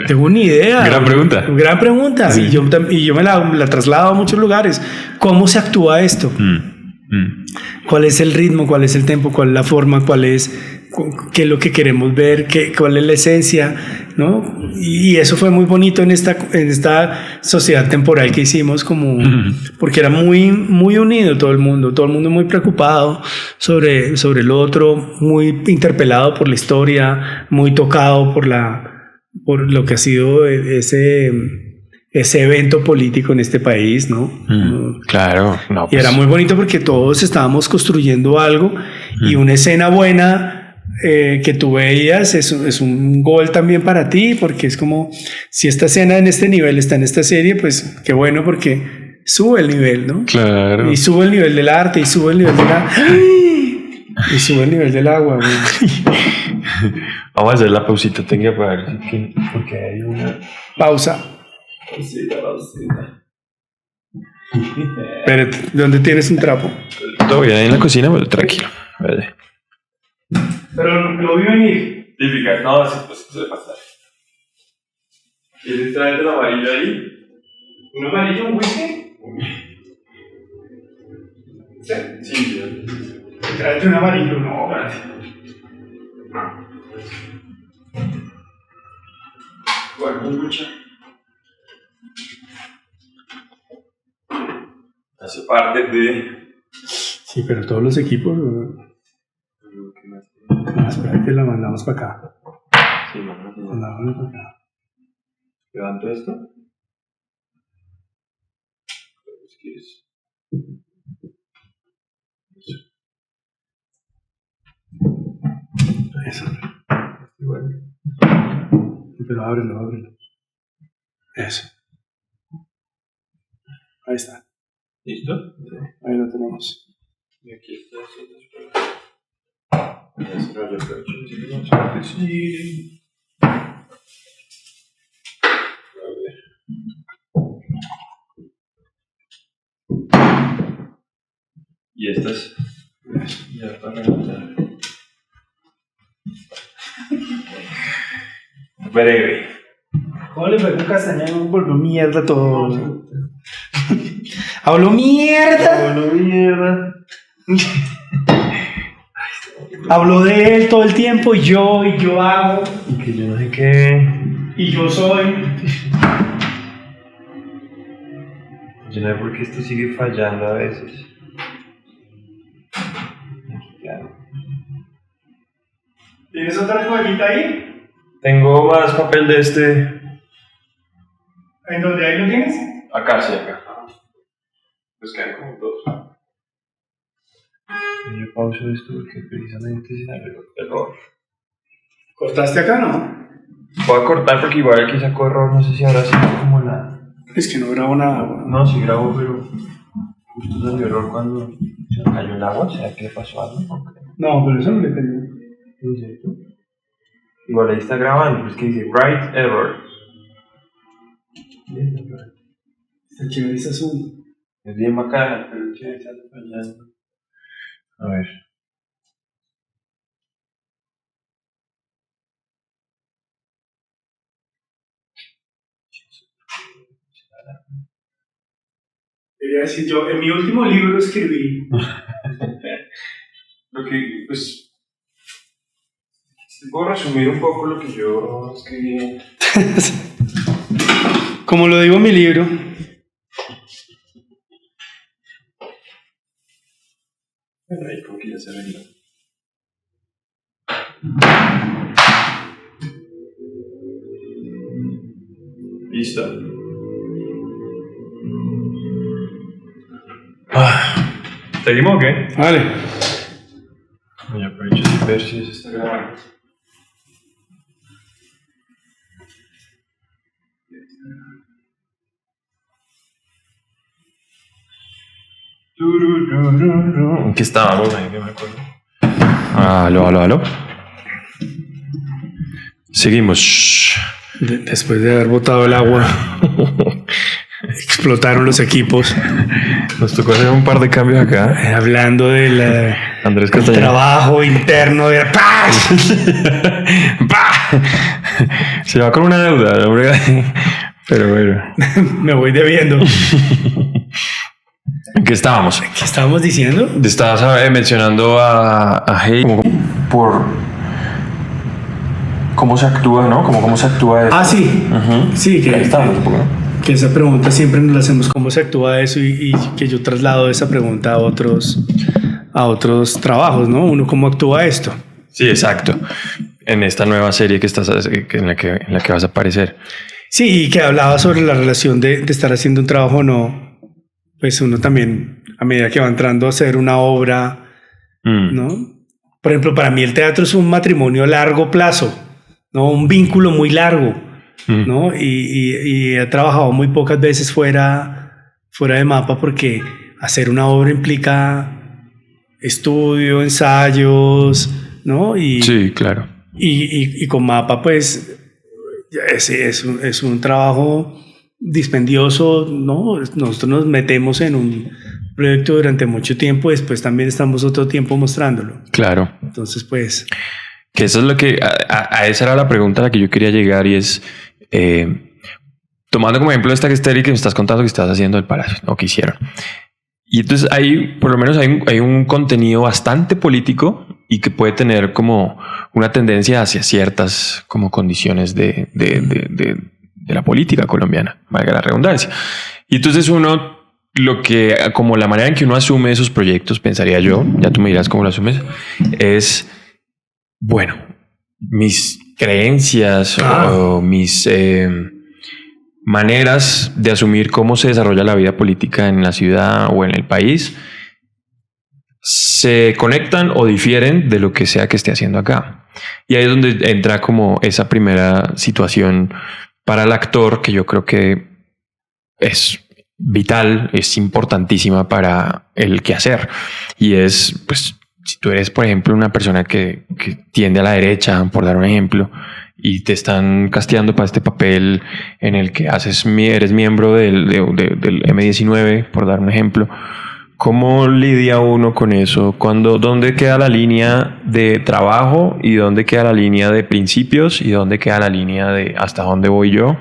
Tengo una idea.
Gran pregunta.
Sí. Y yo me la traslado a muchos lugares. ¿Cómo se actúa esto? ¿Cuál es el ritmo? ¿Cuál es el tempo? ¿Cuál es la forma? ¿Qué es lo que queremos ver? ¿Cuál es la esencia? ¿No? Y eso fue muy bonito en esta sociedad temporal que hicimos, porque era muy, muy unido todo el mundo muy preocupado sobre el otro, muy interpelado por la historia, muy tocado por lo que ha sido ese evento político en este país, ¿no?
Claro. No,
pues. Y era muy bonito porque todos estábamos construyendo algo, y una escena buena que tú veías es un gol también para ti, porque es como, si esta escena en este nivel está en esta serie, pues qué bueno, porque sube el nivel, ¿no?
Claro.
Y sube el nivel del arte, y sube el nivel y sube el nivel del agua, güey.
Vamos a hacer la pausita, tenga para ver porque hay una
pausa.
Pausita.
Espérate, ¿dónde tienes un trapo?
Todo bien, ahí en la cocina, pero tranquilo. Vale.
Pero lo vi venir.
Típica, no, así pues suele pasar. ¿Quieres traerte el amarillo ahí?
¿Un amarillo, un whisky?
Sí.
Tráete un amarillo, no, gracias.
Bueno, mucha. Hace parte de...
Sí, pero todos los equipos... No, espérate, la mandamos para acá.
Sí,
mandamos para acá.
¿Levanto esto?
Eso. Bueno. Pero ábrelo. Eso. Ahí está.
¿Listo?
Ahí lo tenemos.
Y aquí está. Sí. A ver. Y estas ya para rematar. Breve.
¿Cómo le fue con Castañeda? Volvió mierda todo. ¡Hablo mierda! Hablo de él todo el tiempo, y yo hago.
Y que yo no sé qué.
Y yo soy.
Yo no sé por qué esto sigue fallando a veces. Claro.
¿Tienes otra toallita ahí?
Tengo más papel de este.
¿En dónde ahí lo tienes?
Acá, sí, acá. Pues quedan como dos. Yo pauso esto porque precisamente es el error.
¿Cortaste acá, no?
Voy a cortar porque igual aquí sacó error, no sé si ahora sí como nada.
Es que no grabo nada, güey.
No, sí grabo, pero justo salió error cuando se cayó el agua. ¿Será que le pasó algo?
No, pero eso no le tengo.
¿No es cierto? Igual ahí está grabando, pero es que dice write error.
Está chévere ese azul.
Es bien bacana, pero ya está fallando. A ver.
Quería decir, yo en mi último libro escribí.
Lo que, pues. Puedo resumir un poco lo que yo escribí.
Como lo digo en mi libro.
Bueno, ahí como que ya se arregló. Listo. ¿Seguimos o qué?
Vale.
Voy a aprovechar de ver si se está grabando. ¿En qué estábamos? Ahí que me acuerdo. Aló. Seguimos.
Después de haber botado el agua, explotaron los equipos.
Nos tocó hacer un par de cambios acá.
Hablando del
Andrés Castañeda.
Trabajo interno de paz.
Se va con una deuda, hombre. Pero bueno.
Me voy debiendo.
¿En qué estábamos?
¿Qué estábamos diciendo?
Estabas mencionando a Hey como por cómo se actúa, ¿no? Cómo se actúa eso.
Sí. Sí, que
ahí estábamos un poco, ¿no?
Que esa pregunta siempre nos la hacemos, cómo se actúa eso, y que yo traslado esa pregunta a otros trabajos, ¿no? Uno, ¿cómo actúa esto?
Sí, exacto. En esta nueva serie en la que vas a aparecer.
Sí, y que hablaba sobre la relación de estar haciendo un trabajo o no. Pues uno también, a medida que va entrando a hacer una obra, ¿no? Por ejemplo, para mí el teatro es un matrimonio a largo plazo, ¿no? Un vínculo muy largo, ¿no? Y he trabajado muy pocas veces fuera de Mapa, porque hacer una obra implica estudio, ensayos, ¿no?
Sí, claro.
Y con Mapa, pues, es un trabajo dispendioso, ¿no? Nosotros nos metemos en un proyecto durante mucho tiempo, después también estamos otro tiempo mostrándolo.
Claro.
Entonces, pues...
Que eso es lo que... A esa era la pregunta a la que yo quería llegar, y es... tomando como ejemplo esta serie que me estás contando que estás haciendo del Palacio, o que hicieron. Y entonces por lo menos hay un contenido bastante político y que puede tener como una tendencia hacia ciertas como condiciones de la política colombiana, valga la redundancia. Y entonces como la manera en que uno asume esos proyectos, pensaría yo, ya tú me dirás cómo lo asumes, es, bueno, mis creencias o mis maneras de asumir cómo se desarrolla la vida política en la ciudad o en el país se conectan o difieren de lo que sea que esté haciendo acá. Y ahí es donde entra como esa primera situación para el actor, que yo creo que es vital, es importantísima para el quehacer. Y es, pues, si tú eres, por ejemplo, una persona que tiende a la derecha, por dar un ejemplo, y te están casteando para este papel en el que eres miembro del M19, por dar un ejemplo, ¿cómo lidia uno con eso? ¿Dónde queda la línea de trabajo y dónde queda la línea de principios y dónde queda la línea de hasta dónde voy yo?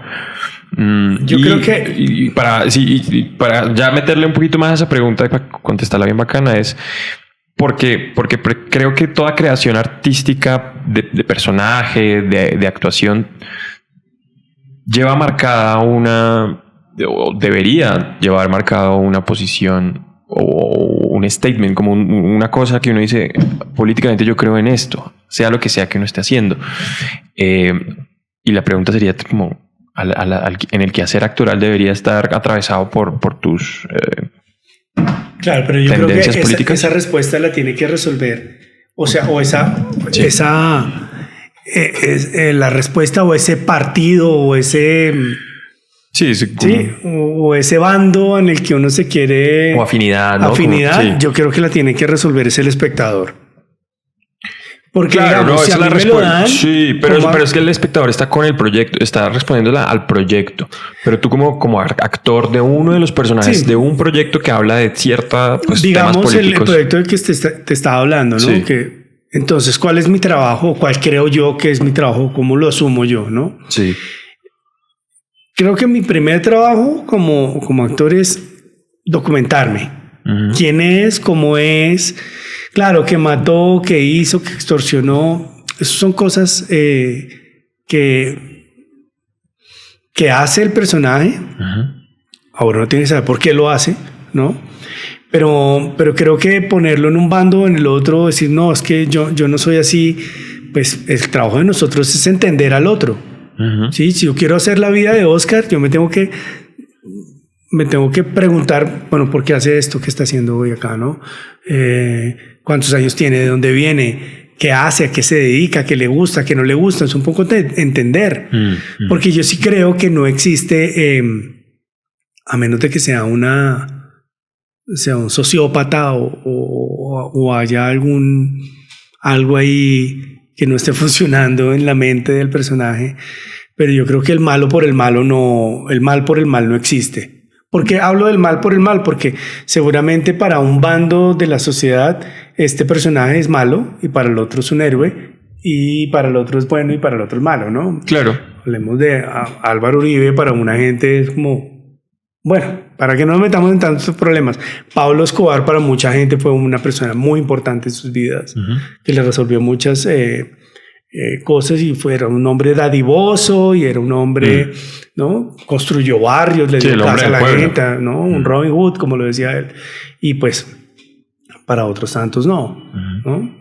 Yo creo que...
para ya meterle un poquito más a esa pregunta, para contestarla bien bacana, es porque creo que toda creación artística de personaje, de actuación, lleva marcada o debería llevar marcada una posición o un statement, como una cosa que uno dice, políticamente yo creo en esto, sea lo que sea que uno esté haciendo. Y la pregunta sería como, en el quehacer actoral debería estar atravesado por tus
claro, pero yo creo que
políticas.
esa respuesta la tiene que resolver, la respuesta, o ese partido, o ese...
Sí,
o ese bando en el que uno se quiere...
O afinidad, ¿no?
Yo creo que la tiene que resolver es el espectador. Porque,
claro,
digamos, si a mí me lo dan...
Sí, pero es que el espectador está con el proyecto, está respondiéndola al proyecto. Pero tú como actor de uno de los personajes de un proyecto que habla de cierta, pues,
digamos,
temas políticos.
el proyecto del que te estaba hablando, ¿no?
Sí.
Entonces, ¿cuál es mi trabajo? ¿Cuál creo yo que es mi trabajo? ¿Cómo lo asumo yo, no?
Sí.
Creo que mi primer trabajo como actor es documentarme. Uh-huh. ¿Quién es? ¿Cómo es? Claro, que mató, que hizo, que extorsionó. Esas son cosas que hace el personaje. Uh-huh. Ahora no tiene que saber por qué lo hace, ¿no? Pero creo que ponerlo en un bando o en el otro, decir, no, es que yo no soy así, pues el trabajo de nosotros es entender al otro. Uh-huh. ¿Sí? Si yo quiero hacer la vida de Oscar, yo me tengo que preguntar, bueno, ¿por qué hace esto que está haciendo hoy acá, no? ¿Cuántos años tiene? ¿De dónde viene? qué hace, a qué se dedica, qué le gusta, qué no le gusta. Es un poco de entender. Porque yo sí creo que no existe, a menos de que sea un sociópata o haya algo ahí que no esté funcionando en la mente del personaje. Pero yo creo que el mal por el mal no existe. ¿Por qué hablo del mal por el mal? Porque seguramente para un bando de la sociedad este personaje es malo y para el otro es un héroe y para el otro es bueno y para el otro es malo, ¿no?
Claro.
Hablemos de Álvaro Uribe, para una gente es como, bueno, para que no nos metamos en tantos problemas. Pablo Escobar para mucha gente fue una persona muy importante en sus vidas, que le resolvió muchas cosas y era un hombre dadivoso y era un hombre, ¿no? Construyó barrios, le dio casa a la gente, ¿no? Un Robin Hood, como lo decía él. Y pues para otros tantos no, ¿no?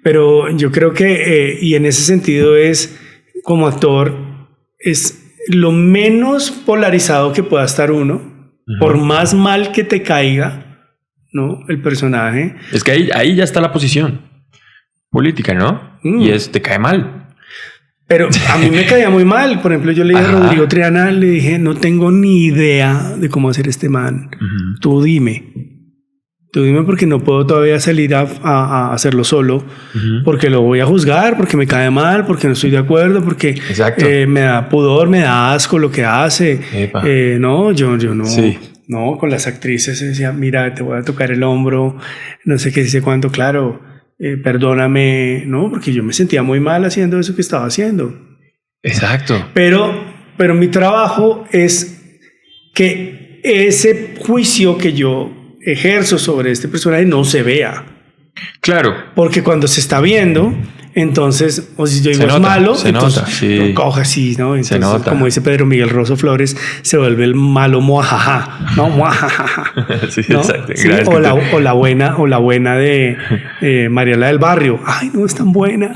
Pero yo creo que, y en ese sentido es, como actor, es lo menos polarizado que pueda estar uno, por más mal que te caiga, ¿no? El personaje.
Es que ahí ya está la posición política, ¿no? Y te cae mal.
Pero a mí me caía muy mal. Por ejemplo, yo le dije a Rodrigo Triana, le dije, no tengo ni idea de cómo hacer este man. Tú dime porque no puedo todavía salir a hacerlo solo, porque lo voy a juzgar, porque me cae mal, porque no estoy de acuerdo, porque me da pudor, me da asco lo que hace. No, yo no. Sí. No, con las actrices decía, mira, te voy a tocar el hombro, no sé qué dice cuánto, claro. Perdóname, no, porque yo me sentía muy mal haciendo eso que estaba haciendo.
Exacto.
Pero mi trabajo es que ese juicio que yo ejerzo sobre este personaje no se vea.
Claro.
Porque cuando se está viendo, entonces, o si yo digo es malo, entonces lo coge así, ¿no? Entonces, se nota. Como dice Pedro Miguel Rosso Flores, se vuelve el malo muajaja, ¿no? Muajaja.
Sí, ¿no? Exacto.
Sí, o la buena de Mariela del Barrio. Ay, no es tan buena.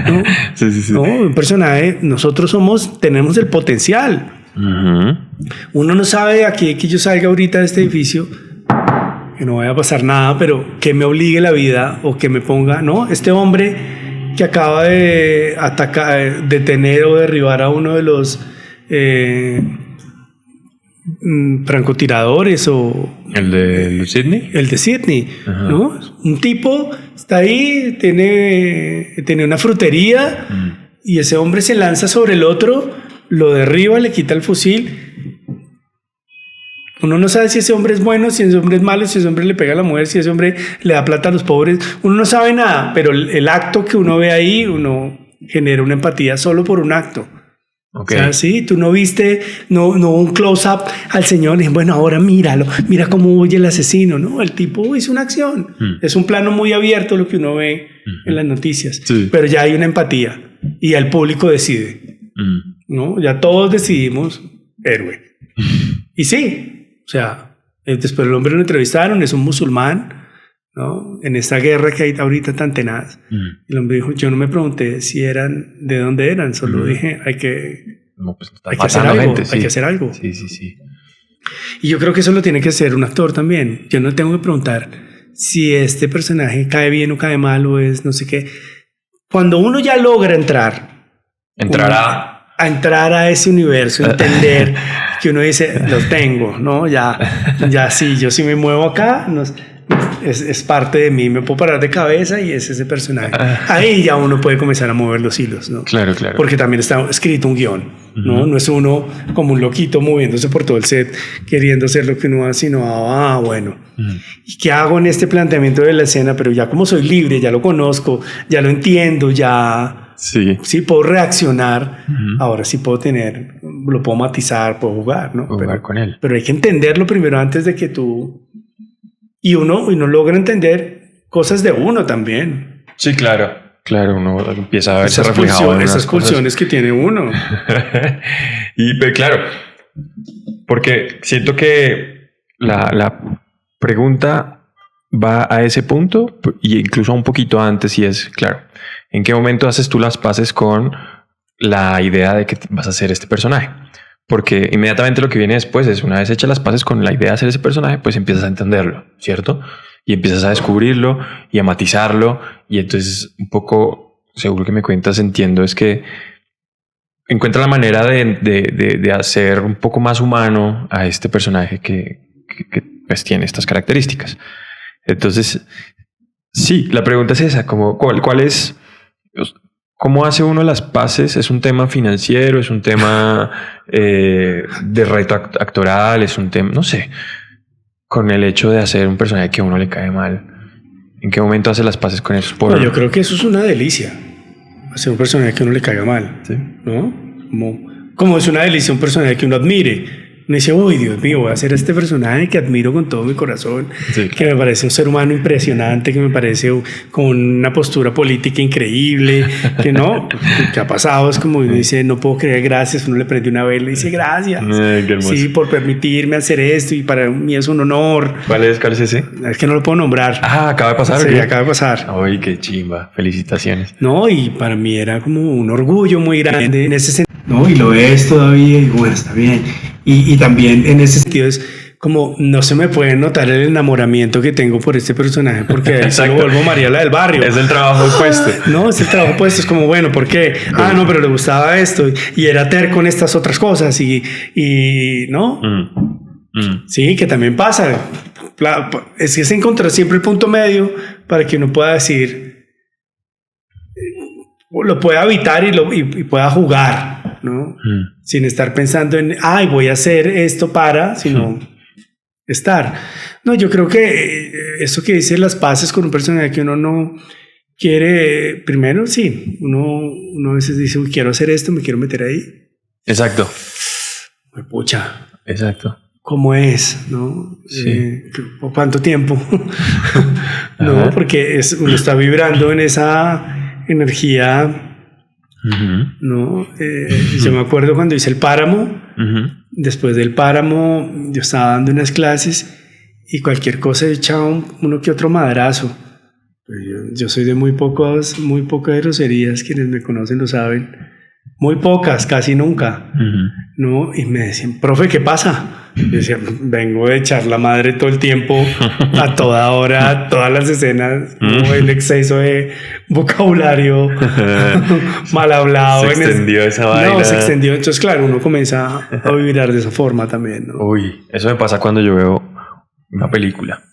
¿No? Sí. No, un personaje, nosotros tenemos el potencial. Uno no sabe aquí que yo salga ahorita de este edificio, que no vaya a pasar nada, pero que me obligue la vida o que me ponga, ¿no? Este hombre que acaba de atacar, detener o derribar a uno de los francotiradores o...
¿El de Sydney?
El de Sydney, ¿no? Un tipo está ahí, tiene una frutería y ese hombre se lanza sobre el otro, lo derriba, le quita el fusil. Uno no sabe si ese hombre es bueno, si ese hombre es malo, si ese hombre le pega a la mujer, si ese hombre le da plata a los pobres. Uno no sabe nada, pero el acto que uno ve ahí, uno genera una empatía solo por un acto. Okay. O sea, sí, tú no viste, no un close-up al señor y bueno, ahora míralo, mira cómo huye el asesino. No, el tipo hizo una acción. Es un plano muy abierto lo que uno ve en las noticias, pero ya hay una empatía y el público decide. ¿No? Ya todos decidimos héroe. Y sí. O sea, después el hombre lo entrevistaron, es un musulmán, ¿no? En esta guerra que hay ahorita tan tenaz. El hombre dijo, yo no me pregunté si eran, de dónde eran, solo dije, hay que hacer algo, gente, hay que hacer algo.
Sí.
Y yo creo que eso lo tiene que hacer un actor también. Yo no tengo que preguntar si este personaje cae bien o cae mal o es no sé qué. Cuando uno ya logra entrar a ese universo, entender que uno dice, lo tengo, ¿no? Ya sí, yo sí me muevo acá, es parte de mí, me puedo parar de cabeza y es ese personaje. Ahí ya uno puede comenzar a mover los hilos, ¿no? Claro. Porque también está escrito un guión, ¿no? No es uno como un loquito moviéndose por todo el set, queriendo hacer lo que uno hace, sino, bueno. ¿Y qué hago en este planteamiento de la escena? Pero ya como soy libre, ya lo conozco, ya lo entiendo, ya... Sí, puedo reaccionar. Ahora sí puedo lo puedo matizar, puedo jugar, ¿no?
Jugar con él.
Pero hay que entenderlo primero antes de que tú... Y uno logra entender cosas de uno también.
Sí, claro, uno empieza a verse reflejado en
esas pulsiones que tiene uno.
Y pero claro, porque siento que la pregunta va a ese punto y incluso un poquito antes, y es, claro, ¿en qué momento haces tú las paces con la idea de que vas a hacer este personaje? Porque inmediatamente lo que viene después es, una vez hechas las paces con la idea de hacer ese personaje, pues empiezas a entenderlo, ¿cierto? y empiezas a descubrirlo y a matizarlo. Y entonces un poco, seguro que me cuentas, entiendo, es que encuentra la manera de hacer un poco más humano a este personaje que pues tiene estas características. Entonces, sí, la pregunta es esa, como, ¿cuál es? ¿Cómo hace uno las paces? ¿Es un tema financiero? ¿Es un tema de reto actoral? ¿Es un tema, no sé, con el hecho de hacer un personaje que a uno le cae mal? ¿En qué momento hace las paces con eso?
No, yo creo que eso es una delicia, hacer un personaje que a uno le caiga mal,
¿sí?
¿no? Como es una delicia un personaje que uno admire. Me dice, uy, Dios mío, voy a hacer este personaje que admiro con todo mi corazón, sí, que me parece un ser humano impresionante, que me parece con una postura política increíble, que no, que ha pasado, es como uno dice, no puedo creer, gracias, uno le prende una vela y dice, gracias, sí, por permitirme hacer esto, y para mí es un honor.
¿Cuál es ese?
Es que no lo puedo nombrar.
Ah, acaba de pasar.
Sí, acaba de pasar.
Ay, qué chimba, felicitaciones.
No, y para mí era como un orgullo muy grande en ese sentido. No, y lo es todavía, y bueno, está bien. Y también en ese sentido es como no se me puede notar el enamoramiento que tengo por este personaje, porque ahí se lo vuelvo Mariela del barrio.
Es el trabajo opuesto.
No, es el trabajo opuesto. Es como, bueno, ¿por qué? Ah, no, pero le gustaba esto y era terco en estas otras cosas y ¿no? Sí, que también pasa. Es que es encontrar siempre el punto medio para que uno pueda decir, lo pueda habitar y pueda jugar, ¿no? Sin estar pensando en, ay, voy a hacer esto para, sino estar. No, yo creo que eso que dice las paces con un personaje que uno no quiere, primero, sí, uno a veces dice, uy, quiero hacer esto, me quiero meter ahí.
Exacto.
Pues, pucha.
Exacto.
¿Cómo es? ¿No?
Sí.
¿Cuánto tiempo? No, porque uno está vibrando en esa energía. ¿No? Yo me acuerdo cuando hice el Páramo. Después del Páramo yo estaba dando unas clases y cualquier cosa echaba uno que otro madrazo. Pues yo soy de muy pocas groserías, quienes me conocen lo saben, muy pocas, casi nunca, ¿no? Y me decían, profe, ¿qué pasa? Yo decía, vengo de echar la madre todo el tiempo, a toda hora, todas las escenas, como el exceso de vocabulario mal hablado.
Se extendió esa vaina.
No, se extendió. Entonces, claro, uno comienza a vibrar de esa forma también, ¿no?
Uy, eso me pasa cuando yo veo una película.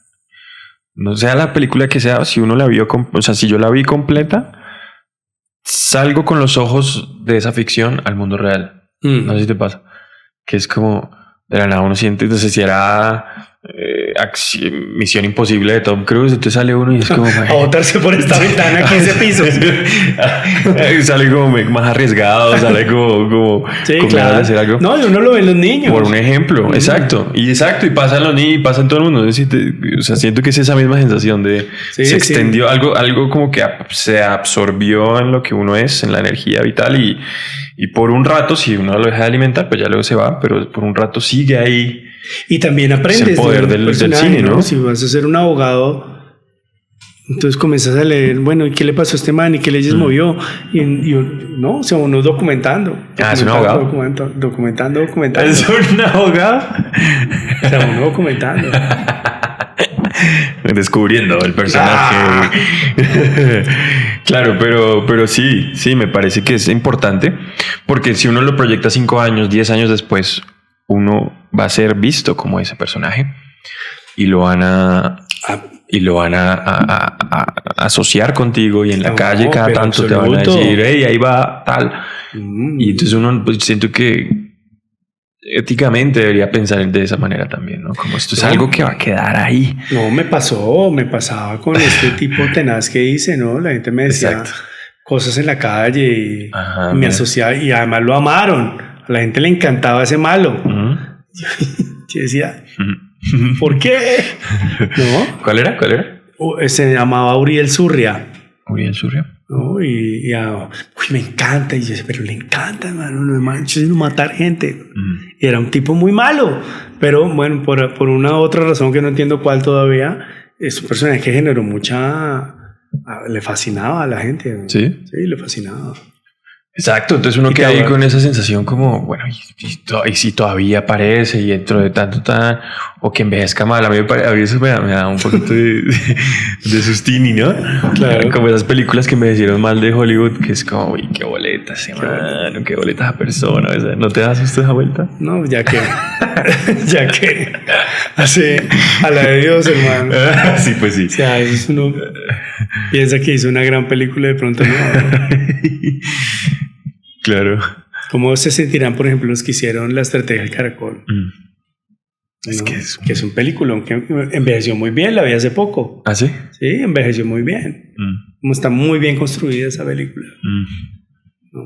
No sea la película que sea, si uno la vio, o sea, si yo la vi completa, salgo con los ojos de esa ficción al mundo real. No sé si te pasa. Que es como, de la nada uno siente, entonces si era Misión Imposible de Tom Cruise, entonces sale uno y es como
a botarse por esta ventana aquí ese piso.
Sale como más arriesgado, sale como
sí,
como
claro.
hacer algo.
No, y uno lo ve en los niños.
Por un ejemplo, exacto, y pasa en los niños y pasa en todo el mundo. O sea, siento que es esa misma sensación de se extendió algo como que se absorbió en lo que uno es, en la energía vital y por un rato, si uno lo deja de alimentar, pues ya luego se va, pero por un rato sigue ahí.
Y también aprendes
el poder del cine, ¿no?
Si vas a ser un abogado, entonces comienzas a leer, bueno, ¿y qué le pasó a este man? ¿Y qué leyes movió? Y no, o sea, uno documentando.
¿Es un abogado?
Documentando.
¿Es un abogado?
O sea, uno documentando.
Descubriendo el personaje. Claro, pero sí, me parece que es importante, porque si uno lo proyecta 5 años, 10 años después, uno va a ser visto como ese personaje y lo van a asociar contigo, y en la calle cada tanto te van a decir, hey, ahí va tal. Y entonces uno, pues, siento que éticamente debería pensar de esa manera también, ¿no? Como esto es algo que va a quedar ahí.
No, me pasaba con este tipo tenaz que dice, ¿no? La gente me decía cosas en la calle y me asociaba, y además lo amaron. A la gente le encantaba ese malo. Yo decía, ¿por qué? ¿No?
¿Cuál era?
Se llamaba Uriel Surria.
Uriel Surria.
¿No? Y me encanta. Y yo decía, pero le encanta, hermano, no manches, sino matar gente. Y era un tipo muy malo. Pero bueno, por una otra razón que no entiendo cuál todavía, es un personaje que generó le fascinaba a la gente, ¿no?
Sí,
le fascinaba.
Exacto, entonces uno queda ahí con esa sensación como, bueno, y si todavía aparece y dentro de tanto, o que envejezca mal. A mí eso me da un poquito de sustini, ¿no?
Claro.
Como esas películas que envejecieron mal de Hollywood, que es como, uy, qué boleta ese mano, qué boleta esa persona. ¿No te das usted esa vuelta?
No, ya que hace a la de Dios, hermano.
Sí, pues sí.
O sea, a veces uno piensa que hizo una gran película, de pronto no.
Claro.
¿Cómo se sentirán, por ejemplo, los que hicieron La Estrategia del Caracol?
Es que
es un peliculón que envejeció muy bien, la vi hace poco.
¿Ah, sí?
Sí, envejeció muy bien. Como está muy bien construida esa película. ¿No?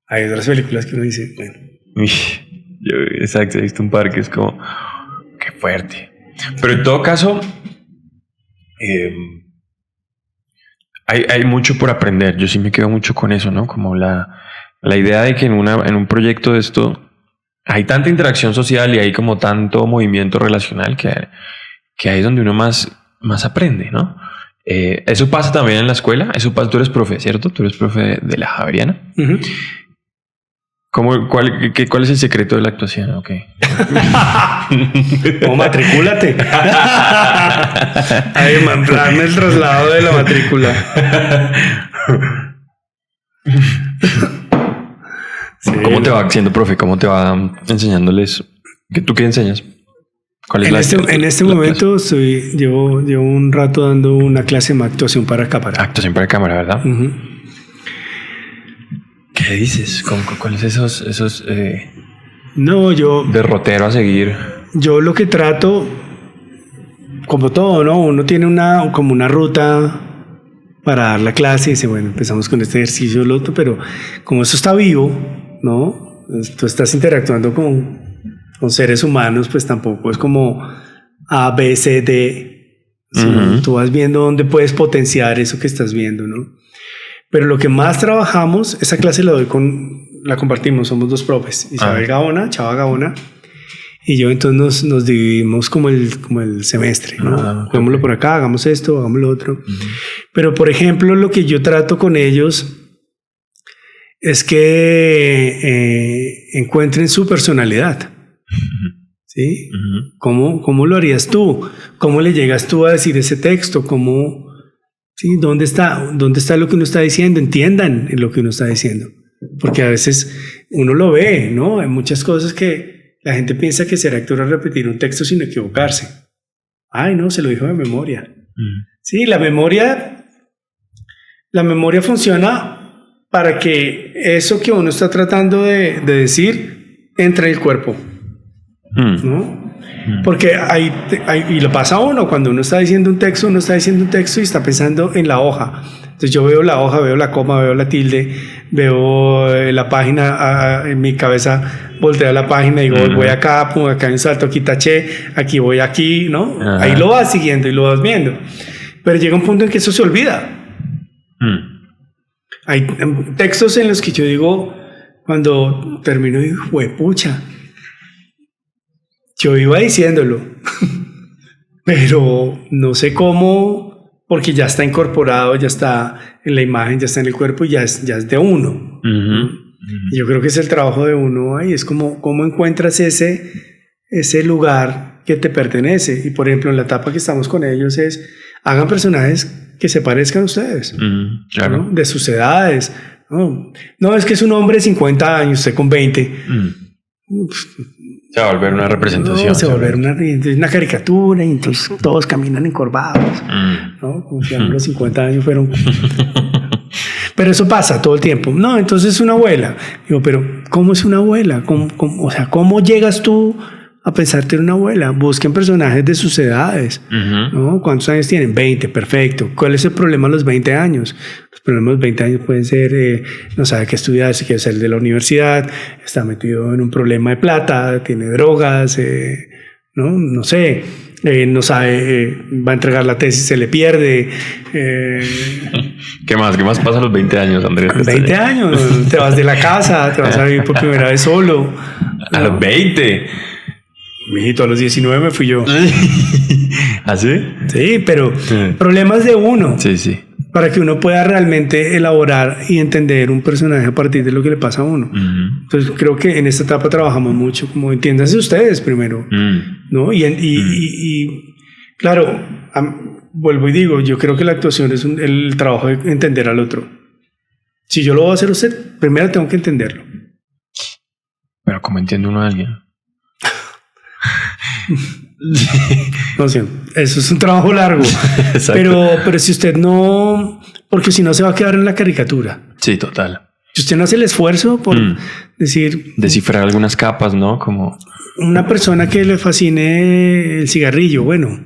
Hay otras películas que uno dice, bueno.
Exacto, he visto un par que es como, qué fuerte. Pero en todo caso, hay mucho por aprender. Yo sí me quedo mucho con eso, ¿no? Como la idea de que en un proyecto de esto hay tanta interacción social y hay como tanto movimiento relacional que ahí es donde uno más aprende, ¿no? Eso pasa también en la escuela. Eso pasa, tú eres profe, ¿cierto? Tú eres profe de la Javeriana.
Uh-huh.
¿Cuál es el secreto de la actuación? Okay.
O matricúlate. Ahí, dame el traslado de la matrícula. Sí,
¿Cómo te va siendo profe? ¿Cómo te va enseñándoles? ¿Tú qué enseñas? ¿Cuál es
en este momento llevo un rato dando una clase de actuación para cámara.
Actuación para cámara, ¿verdad?
Uh-huh.
¿Qué dices? ¿Cuáles esos
No, yo
derrotero a seguir?
Yo lo que trato, como todo, ¿no? Uno tiene como una ruta para dar la clase y dice, bueno, empezamos con este ejercicio, el otro, pero como eso está vivo, ¿no? Tú estás interactuando con seres humanos, pues tampoco es como A, B, C, D. Uh-huh. Tú vas viendo dónde puedes potenciar eso que estás viendo, ¿no? Pero lo que más trabajamos, esa clase la compartimos, somos dos profes, Isabel Gaona, Chava Gaona, y yo. Entonces nos dividimos como el semestre, ¿no? Hagámoslo por acá, hagamos esto, hagamos lo otro. Uh-huh. Pero, por ejemplo, lo que yo trato con ellos es que encuentren su personalidad. ¿Sí? Uh-huh. ¿Cómo lo harías tú? ¿Cómo le llegas tú a decir ese texto? ¿Sí? ¿Dónde está lo que uno está diciendo? Entiendan lo que uno está diciendo. Porque a veces uno lo ve, ¿no? Hay muchas cosas que la gente piensa que ser actor es repetir un texto sin equivocarse. Ay, no, se lo dijo de memoria. Sí, la memoria funciona para que eso que uno está tratando de decir entre en el cuerpo, ¿no? Porque y lo pasa a uno cuando uno está diciendo un texto y está pensando en la hoja. Entonces yo veo la hoja, veo la coma, veo la tilde, veo la página, en mi cabeza volteo la página y digo, voy acá, pum, acá hay un salto, aquí taché, aquí voy aquí, ¿no? Ahí lo vas siguiendo y lo vas viendo. Pero llega un punto en que eso se olvida. Hay textos en los que yo digo, cuando termino, digo, huepucha, yo iba diciéndolo, pero no sé cómo, porque ya está incorporado, ya está en la imagen, ya está en el cuerpo y ya es de uno. Y yo creo que es el trabajo de uno ahí, es como cómo encuentras ese lugar que te pertenece. Y por ejemplo, en la etapa que estamos con ellos es, hagan personajes que se parezcan a ustedes,
claro.
¿no? De sus edades. No, es que es un hombre de 50 años, usted con 20.
Se va a volver una representación.
No, se va a volver una caricatura y entonces todos caminan encorvados, ¿no? Como si a los 50 años fueron... Pero eso pasa todo el tiempo. No, entonces es una abuela. Digo, pero ¿cómo es una abuela? O sea, ¿cómo llegas tú a pensarte en una abuela? Busquen personajes de sus edades, ¿no? ¿Cuántos años tienen? 20, perfecto. ¿Cuál es el problema a los 20 años? Los problemas a los 20 años pueden ser, no sabe qué estudiar, si quiere salir de la universidad, está metido en un problema de plata, tiene drogas, no sé, no sabe, va a entregar la tesis, se le pierde.
¿Qué más pasa a los 20 años, Andrés?
20 años, te vas de la casa, te vas a vivir por primera vez solo.
A los 20.
Mijito, a los 19 me fui yo.
¿Ah, sí?
Sí, pero problemas de uno.
Sí.
para que uno pueda realmente elaborar y entender un personaje a partir de lo que le pasa a uno. Entonces creo que en esta etapa trabajamos mucho, como entiéndanse ustedes primero, ¿no? Y claro, vuelvo y digo, yo creo que la actuación es el trabajo de entender al otro. Si yo lo voy a hacer usted, primero tengo que entenderlo.
Pero ¿cómo entiende uno a alguien?
No sé, eso es un trabajo largo. pero si usted no, porque si no se va a quedar en la caricatura.
Sí, total.
Si usted no hace el esfuerzo por
descifrar algunas capas, ¿no? Como
una persona que le fascine el cigarrillo, bueno,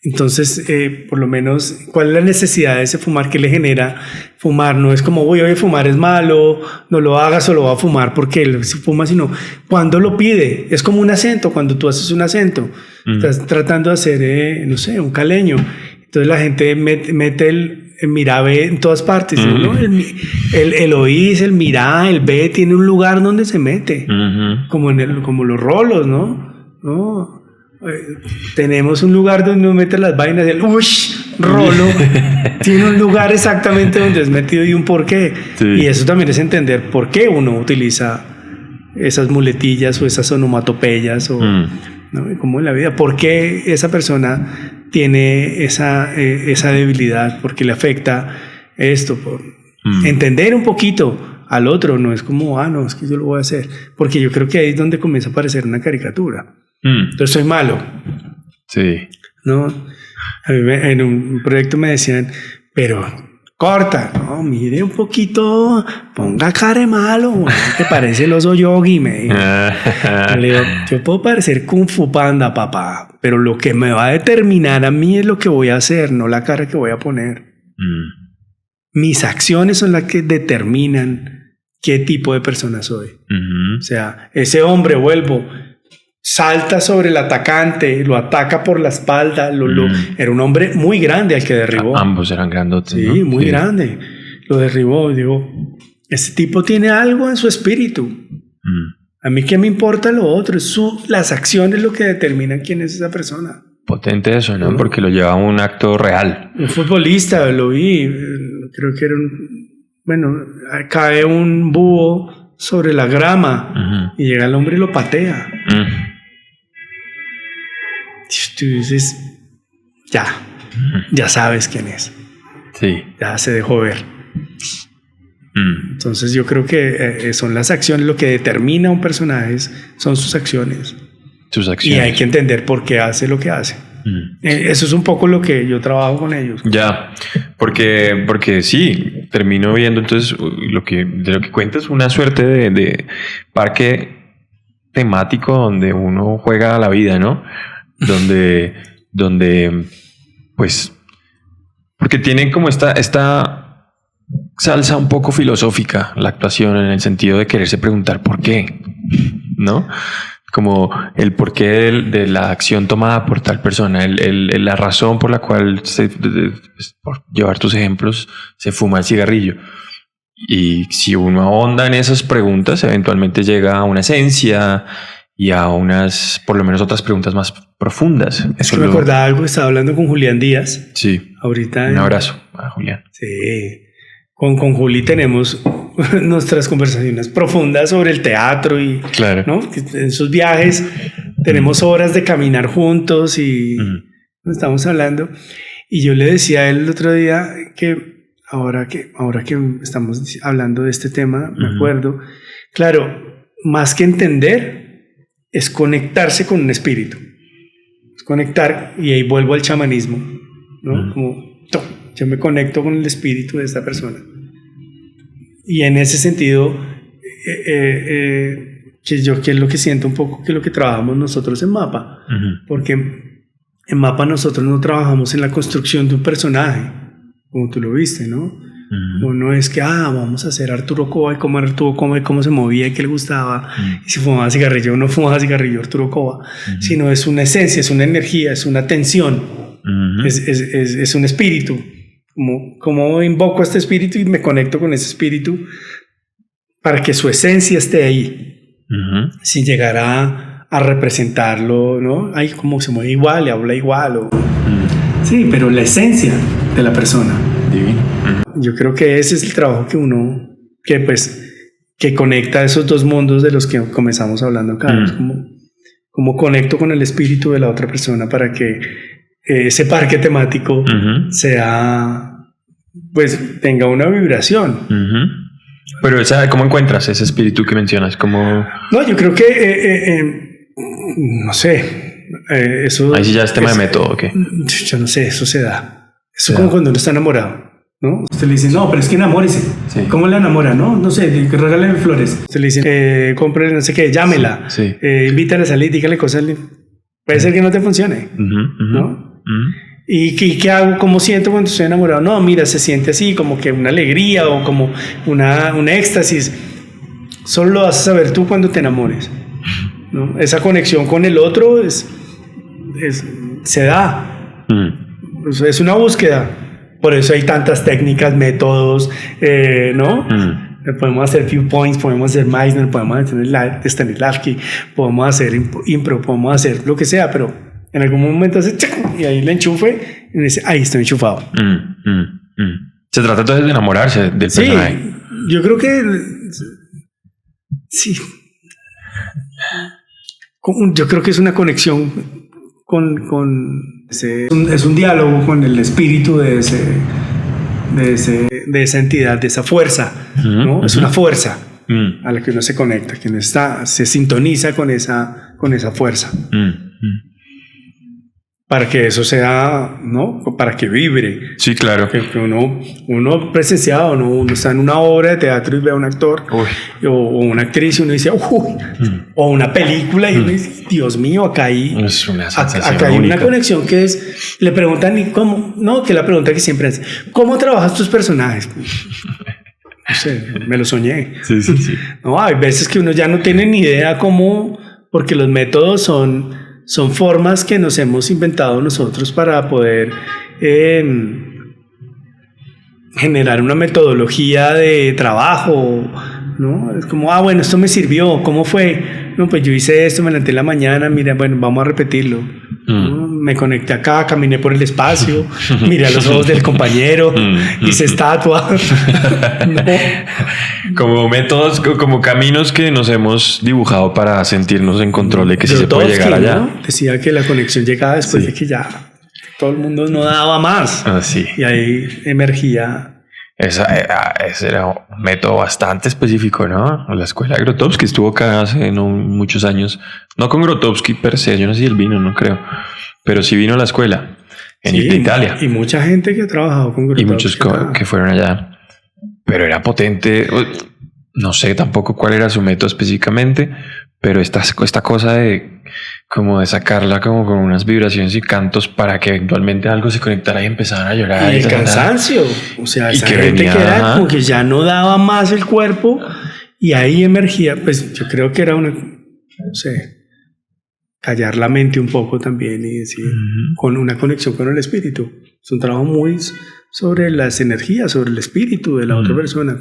entonces por lo menos ¿cuál es la necesidad de ese fumar que le genera fumar? No es como voy a fumar es malo, no lo hagas o lo va a fumar porque él se fuma, sino cuando lo pide. Es como un acento, cuando tú haces un acento, estás tratando de hacer no sé, un caleño, entonces la gente mete el mira, ve en todas partes, ¿no? El oís, el mirá, el ve, tiene un lugar donde se mete, como los rolos, ¿no? Tenemos un lugar donde uno mete las vainas del rolo, tiene un lugar exactamente donde es metido y un porqué. Sí. Y eso también es entender por qué uno utiliza esas muletillas o esas onomatopeyas ¿no? Como en la vida, por qué esa persona tiene esa debilidad, por qué le afecta esto, por entender un poquito al otro. No es como, no, es que yo lo voy a hacer, porque yo creo que ahí es donde comienza a aparecer una caricatura. Entonces soy malo.
Sí.
¿No? A mí en un proyecto me decían, pero corta, no, mire un poquito, ponga cara de malo, bueno, que parece el oso Yogi, me dijo. Le digo, yo puedo parecer Kung Fu Panda, papá, pero lo que me va a determinar a mí es lo que voy a hacer, no la cara que voy a poner. Mis acciones son las que determinan qué tipo de persona soy. O sea, ese hombre, salta sobre el atacante, lo ataca por la espalda, era un hombre muy grande al que derribó.
Ambos eran grandotes.
Sí, ¿no? Muy grande. Lo derribó. Digo, ese tipo tiene algo en su espíritu. A mí qué me importa lo otro, las acciones lo que determinan quién es esa persona.
Potente eso, ¿no? Porque lo lleva a un acto real.
Un futbolista, lo vi, creo que era cae un búho sobre la grama y llega el hombre y lo patea. Tú dices, ya sabes quién es.
Sí.
Ya se dejó ver. Entonces yo creo que son las acciones, lo que determina a un personaje son sus acciones.
Sus acciones.
Y hay que entender por qué hace lo que hace. Eso es un poco lo que yo trabajo con ellos.
Ya, porque sí, termino viendo entonces de lo que cuentas una suerte de parque temático donde uno juega a la vida, ¿no? Donde pues, porque tienen como esta salsa un poco filosófica la actuación, en el sentido de quererse preguntar por qué, ¿no? Como el porqué de la acción tomada por tal persona, la razón por la cual, por llevar tus ejemplos, se fuma el cigarrillo. Y si uno ahonda en esas preguntas, eventualmente llega a una esencia y a por lo menos otras preguntas más profundas.
Es que me acordaba algo, estaba hablando con Julián Díaz.
Sí.
Ahorita.
Un abrazo a Julián.
Sí. Con Juli tenemos nuestras conversaciones profundas sobre el teatro y,
claro,
¿no? En sus viajes tenemos horas de caminar juntos y estamos hablando. Y yo le decía a él el otro día que ahora que estamos hablando de este tema, me acuerdo, claro, más que entender, es conectarse con un espíritu. Es conectar, y ahí vuelvo al chamanismo, ¿no? Como yo me conecto con el espíritu de esta persona. Y en ese sentido, que es lo que siento un poco, que es lo que trabajamos nosotros en MAPA. Porque en MAPA nosotros no trabajamos en la construcción de un personaje, como tú lo viste, ¿no? No es que vamos a hacer Arturo Cova y cómo Arturo Cova y cómo se movía y qué le gustaba, y si fumaba cigarrillo o no fumaba cigarrillo Arturo Cova, sino es una esencia, es una energía, es una tensión, es un espíritu. Como invoco a este espíritu y me conecto con ese espíritu para que su esencia esté ahí, sin llegar a representarlo, ¿no? Ay, como se mueve igual, le habla igual, Sí, pero la esencia de la persona.
Divino.
Yo creo que ese es el trabajo que conecta esos dos mundos de los que comenzamos hablando acá. Es como conecto con el espíritu de la otra persona para que ese parque temático pues tenga una vibración.
Pero ¿cómo encuentras ese espíritu que mencionas?
No, yo creo que no sé, eso...
Ahí sí ya es tema de método, ¿o qué?
Yo no sé, eso se da. Eso es como cuando uno está enamorado, ¿no? Usted le dice, no, pero es que enamórese. Sí. ¿Cómo la enamora? No sé, regálale flores. Usted le dice, compre no sé qué, llámela. Sí. Invítale a salir, dígale cosas. Puede ser que no te funcione, ¿no? ¿Y qué hago? ¿Cómo siento cuando estoy enamorado? No, mira, se siente así, como que una alegría o como un éxtasis. Solo lo vas a saber tú cuando te enamores, ¿no? Esa conexión con el otro se da. Es una búsqueda. Por eso hay tantas técnicas, métodos, ¿no? Podemos hacer viewpoints, podemos hacer Meisner, podemos hacer Stanislavski, podemos hacer impro, podemos hacer lo que sea, pero en algún momento hace y ahí le enchufe y dice, ahí estoy enchufado.
Se trata entonces de enamorarse del personaje.
Sí, yo creo que sí. Yo creo que es una conexión es un diálogo con el espíritu de esa entidad, de esa fuerza, ¿no? Es una fuerza a la que uno se conecta, que uno se sintoniza con esa fuerza. Para que eso sea, ¿no? Para que vibre.
Sí, claro.
Que uno presenciado, uno está en una obra de teatro y ve a un actor o una actriz y uno dice, o una película y uno dice, Dios mío, acá hay una conexión que es, le preguntan, ¿y cómo? No, que la pregunta que siempre es, ¿cómo trabajas tus personajes? No sé, me lo soñé. Sí. No, hay veces que uno ya no tiene ni idea cómo, porque los métodos son formas que nos hemos inventado nosotros para poder generar una metodología de trabajo, ¿no? Es como, bueno, esto me sirvió, ¿cómo fue? No, pues yo hice esto, me levanté en la mañana, mira, bueno, vamos a repetirlo. ¿No? Me conecté acá, caminé por el espacio, miré a los ojos del compañero, hice estatua. ¿No?
Como métodos, como caminos que nos hemos dibujado para sentirnos en control de que sí se puede llegar allá.
¿No? Decía que la conexión llegaba después de que ya todo el mundo no daba más.
Sí.
Y ahí emergía.
Ese era un método bastante específico, ¿no? La escuela de Grotowski estuvo acá hace no muchos años. No con Grotowski per se, yo no sé si él vino, no creo. Pero sí vino a la escuela en Italia.
Y mucha gente que ha trabajado con Grotowski.
Y muchos que fueron allá. Pero era potente. No sé tampoco cuál era su método específicamente, pero esta cosa de sacarla como con unas vibraciones y cantos para que eventualmente algo se conectara y empezaran a llorar.
Y el cansancio. O sea, esa gente que era como que ya no daba más el cuerpo y ahí emergía, pues yo creo que era no sé, callar la mente un poco también y decir, con una conexión con el espíritu. Es un trabajo muy sobre las energías, sobre el espíritu de la otra persona,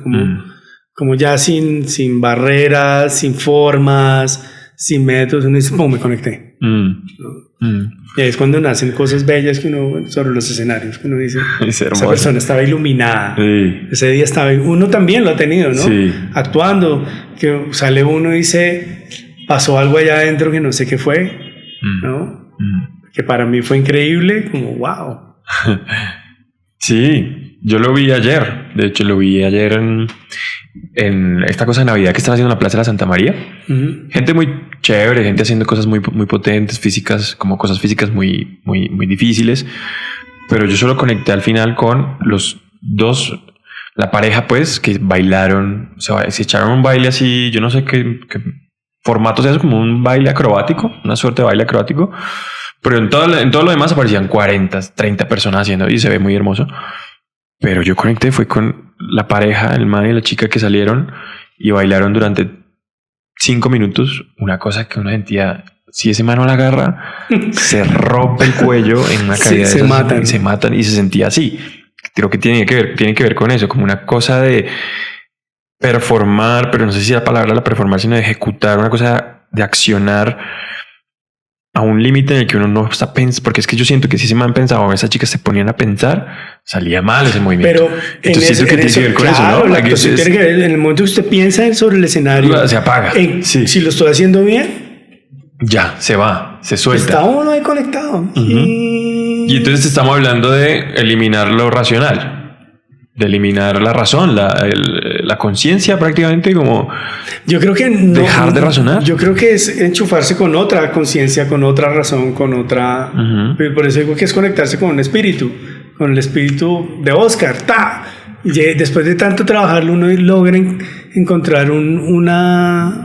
como ya sin barreras, sin formas, sin métodos, uno dice, me conecté. Y ahí es cuando nacen cosas bellas que uno, sobre los escenarios, que uno dice, esa persona estaba iluminada. Sí. Ese día uno también lo ha tenido, ¿no? Sí. Actuando, que sale uno y dice, pasó algo allá adentro que no sé qué fue, ¿no? Que para mí fue increíble, como wow.
Sí, yo lo vi ayer. De hecho, lo vi ayer en esta cosa de Navidad que están haciendo en la Plaza de la Santa María. Gente muy chévere, gente haciendo cosas muy, muy potentes, físicas, como cosas físicas muy, muy, muy difíciles. Pero yo solo conecté al final con los dos, la pareja, pues, que bailaron, se echaron un baile así, yo no sé qué formato sea, como un baile acrobático, una suerte de baile acrobático. Pero en todo lo demás aparecían 40, 30 personas haciendo y se ve muy hermoso. Pero yo conecté, fue con la pareja, el man y la chica que salieron y bailaron durante 5 minutos. Una cosa que uno sentía, si ese man no la agarra, se rompe el cuello en una caída de esas, se matan y se sentía así. Creo que tiene que ver con eso, como una cosa de performar, pero no sé si la palabra la performar, sino de ejecutar, una cosa de accionar a un límite en el que uno no está pensando, porque es que yo siento que si ese man pensaba o esas chicas se ponían a pensar, salía mal ese movimiento.
Pero
entonces siento que tiene que ver con
claro,
eso, ¿no?
la actuación tiene que ver, en el momento que usted piensa sobre el escenario,
se apaga.
Sí. Si lo estoy haciendo bien,
ya, se va, se suelta.
Está uno ahí conectado.
Y entonces estamos hablando de eliminar lo racional, de eliminar la razón, la conciencia prácticamente, como
yo creo que
dejar de razonar.
Yo creo que es enchufarse con otra conciencia, con otra razón, con otra... Por eso digo que es conectarse con un espíritu, con el espíritu de Oscar. ¡Ta! Y después de tanto trabajarlo, uno logra encontrar una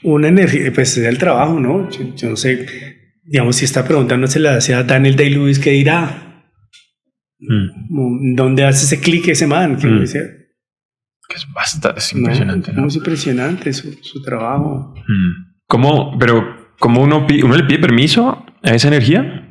energía. Pues es el trabajo, ¿no? Yo no sé, digamos, si esta pregunta no se la hace a Daniel Day-Lewis, ¿qué dirá? ¿Dónde hace ese clic ese man? Que
es impresionante, ¿no?
Es impresionante su trabajo.
¿Cómo uno le pide permiso a esa energía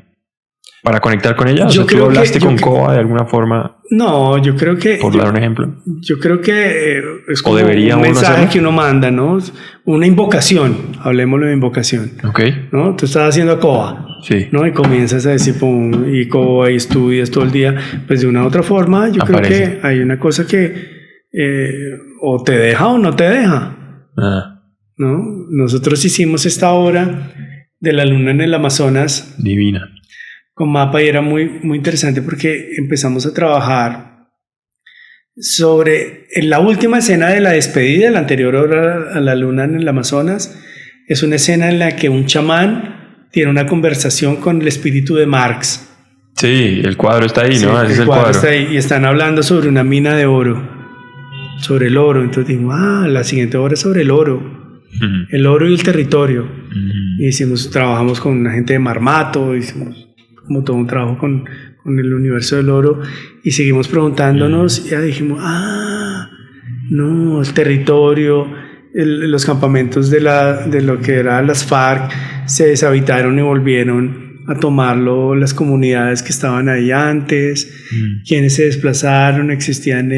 para conectar con ella? ¿Tú hablaste con Koba de alguna forma?
No, yo creo que...
Por dar un ejemplo.
Yo creo que es como
un
mensaje que uno manda, ¿no? Una invocación, hablemoslo de invocación.
Ok.
¿No? Tú estás haciendo Koba.
Sí.
¿No? Y comienzas a decir, pum, y Koba, y estudias todo el día. Pues de una u otra forma, yo creo que hay una cosa que o te deja o no te deja. ¿No? Nosotros hicimos esta obra de la luna en el Amazonas.
Divina.
Con Mapa, y era muy, muy interesante porque empezamos a trabajar sobre la última escena de la despedida, la anterior obra a la luna en el Amazonas. Es una escena en la que un chamán tiene una conversación con el espíritu de Marx.
Sí, el cuadro está ahí, ¿no?
Sí, el cuadro está ahí, y están hablando sobre una mina de oro, sobre el oro. Entonces digo, la siguiente obra es sobre el oro, el oro y el territorio. Y trabajamos con una gente de Marmato, hicimos como todo un trabajo con el universo del oro, y seguimos preguntándonos. Y ya dijimos, no, el territorio, los campamentos de lo que eran las FARC se deshabitaron y volvieron a tomarlo las comunidades que estaban ahí antes. Quienes se desplazaron, existían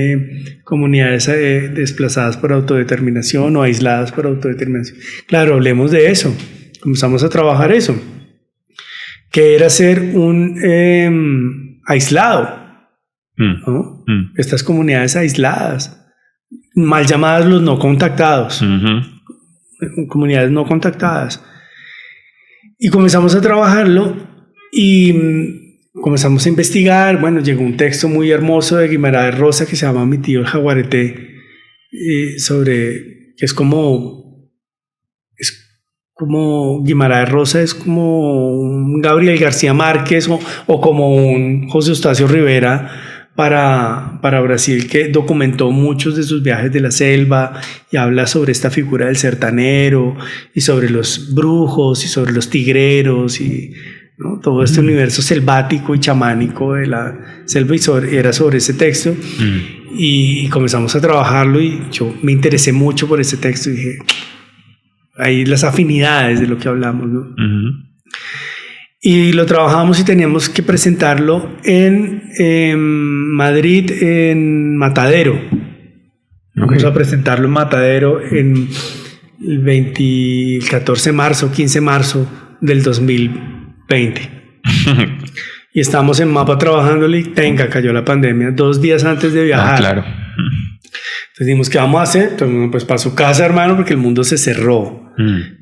comunidades desplazadas por autodeterminación o aisladas por autodeterminación. Claro, hablemos de eso, comenzamos a trabajar eso, que era ser un aislado, ¿no? Estas comunidades aisladas, mal llamadas los no contactados, comunidades no contactadas. Y comenzamos a trabajarlo y comenzamos a investigar. Bueno, llegó un texto muy hermoso de Guimarães Rosa que se llama Mi tío el Jaguarete, sobre que es como Guimarães Rosa es como un Gabriel García Márquez o como un José Eustacio Rivera para Brasil, que documentó muchos de sus viajes de la selva y habla sobre esta figura del sertanero y sobre los brujos y sobre los tigreros y, ¿no? Todo este universo selvático y chamánico de la selva, y era sobre ese texto. Y comenzamos a trabajarlo, y yo me interesé mucho por ese texto y dije, ahí las afinidades de lo que hablamos, ¿no? Y lo trabajamos y teníamos que presentarlo en Madrid, en Matadero. Vamos a presentarlo en Matadero en el 14 de marzo, 15 de marzo del 2020. Y estamos en Mapa trabajándole, y cayó la pandemia 2 días antes de viajar.
Claro.
Entonces dijimos, ¿qué vamos a hacer? Entonces, pues para su casa, hermano, porque el mundo se cerró.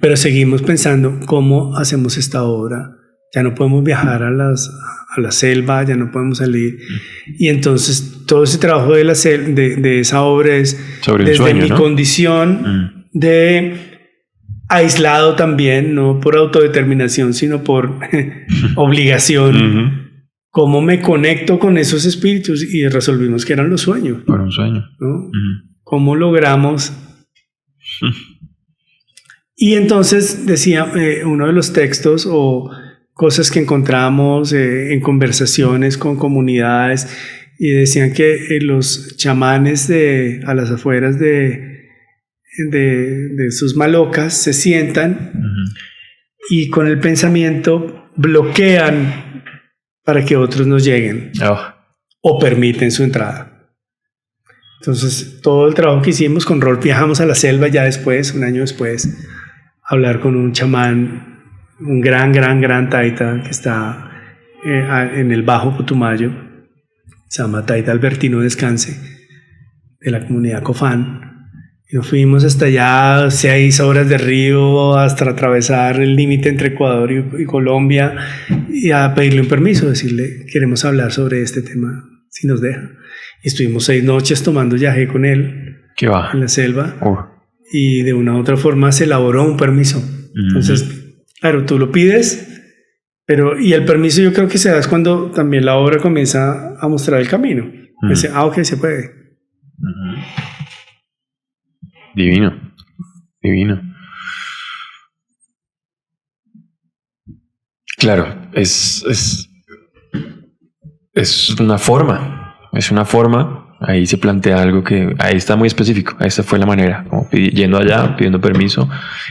Pero seguimos pensando, ¿cómo hacemos esta obra? Ya no podemos viajar a la selva, ya no podemos salir. Y entonces todo ese trabajo de esa obra es
sobre
desde
sueño,
mi condición de aislado también, no por autodeterminación, sino por obligación. ¿Cómo me conecto con esos espíritus? Y resolvimos que eran los sueños.
Por un sueño.
¿No? ¿Cómo logramos? Y entonces decía uno de los textos o cosas que encontramos en conversaciones con comunidades, y decían que los chamanes a las afueras de sus malocas se sientan y con el pensamiento bloquean para que otros no lleguen o permiten su entrada. Entonces todo el trabajo que hicimos con Rolf, viajamos a la selva ya después, un año después, a hablar con un chamán un gran taita que está en el Bajo Putumayo, se llama Taita Albertino Descanse, de la comunidad Cofán. Y nos fuimos hasta allá, 6 horas de río, hasta atravesar el límite entre Ecuador y Colombia, y a pedirle un permiso, decirle, queremos hablar sobre este tema, si nos deja. Y estuvimos 6 noches tomando yagé con él.
¿Qué va?
En la selva. Y de una u otra forma se elaboró un permiso. Entonces, claro, tú lo pides, pero y el permiso yo creo que se da es cuando también la obra comienza a mostrar el camino. Dice, ok, se puede.
Divino. Claro, es una forma. Es una forma. Ahí se plantea algo que ahí está muy específico. Esa fue la manera, como yendo allá, pidiendo permiso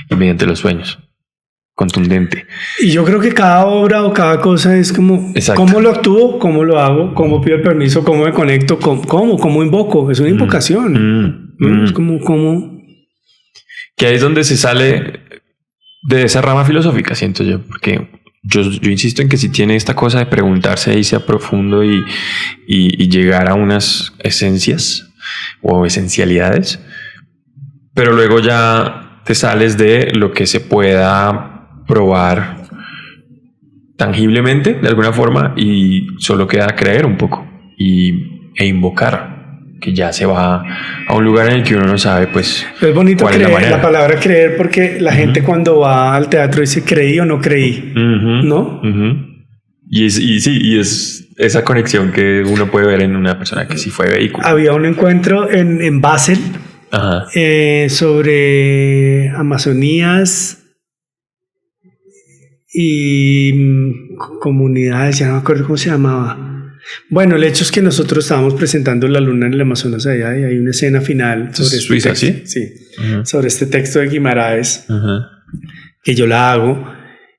y mediante los sueños. Contundente.
Y yo creo que cada obra o cada cosa es como cómo lo actúo, cómo lo hago, cómo pido el permiso, cómo me conecto, cómo invoco. Es una invocación. Es como
que ahí es donde se sale de esa rama filosófica, siento yo, porque yo insisto en que si tiene esta cosa de preguntarse e irse a profundo y llegar a unas esencias o esencialidades, pero luego ya te sales de lo que se pueda probar tangiblemente de alguna forma y solo queda creer un poco e invocar, que ya se va a un lugar en el que uno no sabe pues
es bonito creer, la palabra creer, porque la gente cuando va al teatro dice creí o no creí, ¿no?
Y es esa conexión que uno puede ver en una persona que sí fue vehículo.
Había un encuentro en Basel sobre Amazonías y comunidades, ya no me acuerdo cómo se llamaba. Bueno, el hecho es que nosotros estábamos presentando La Luna en el Amazonas allá y hay una escena final sobre
Suiza,
este texto, ¿sí? Sobre este texto de Guimaraes, que yo la hago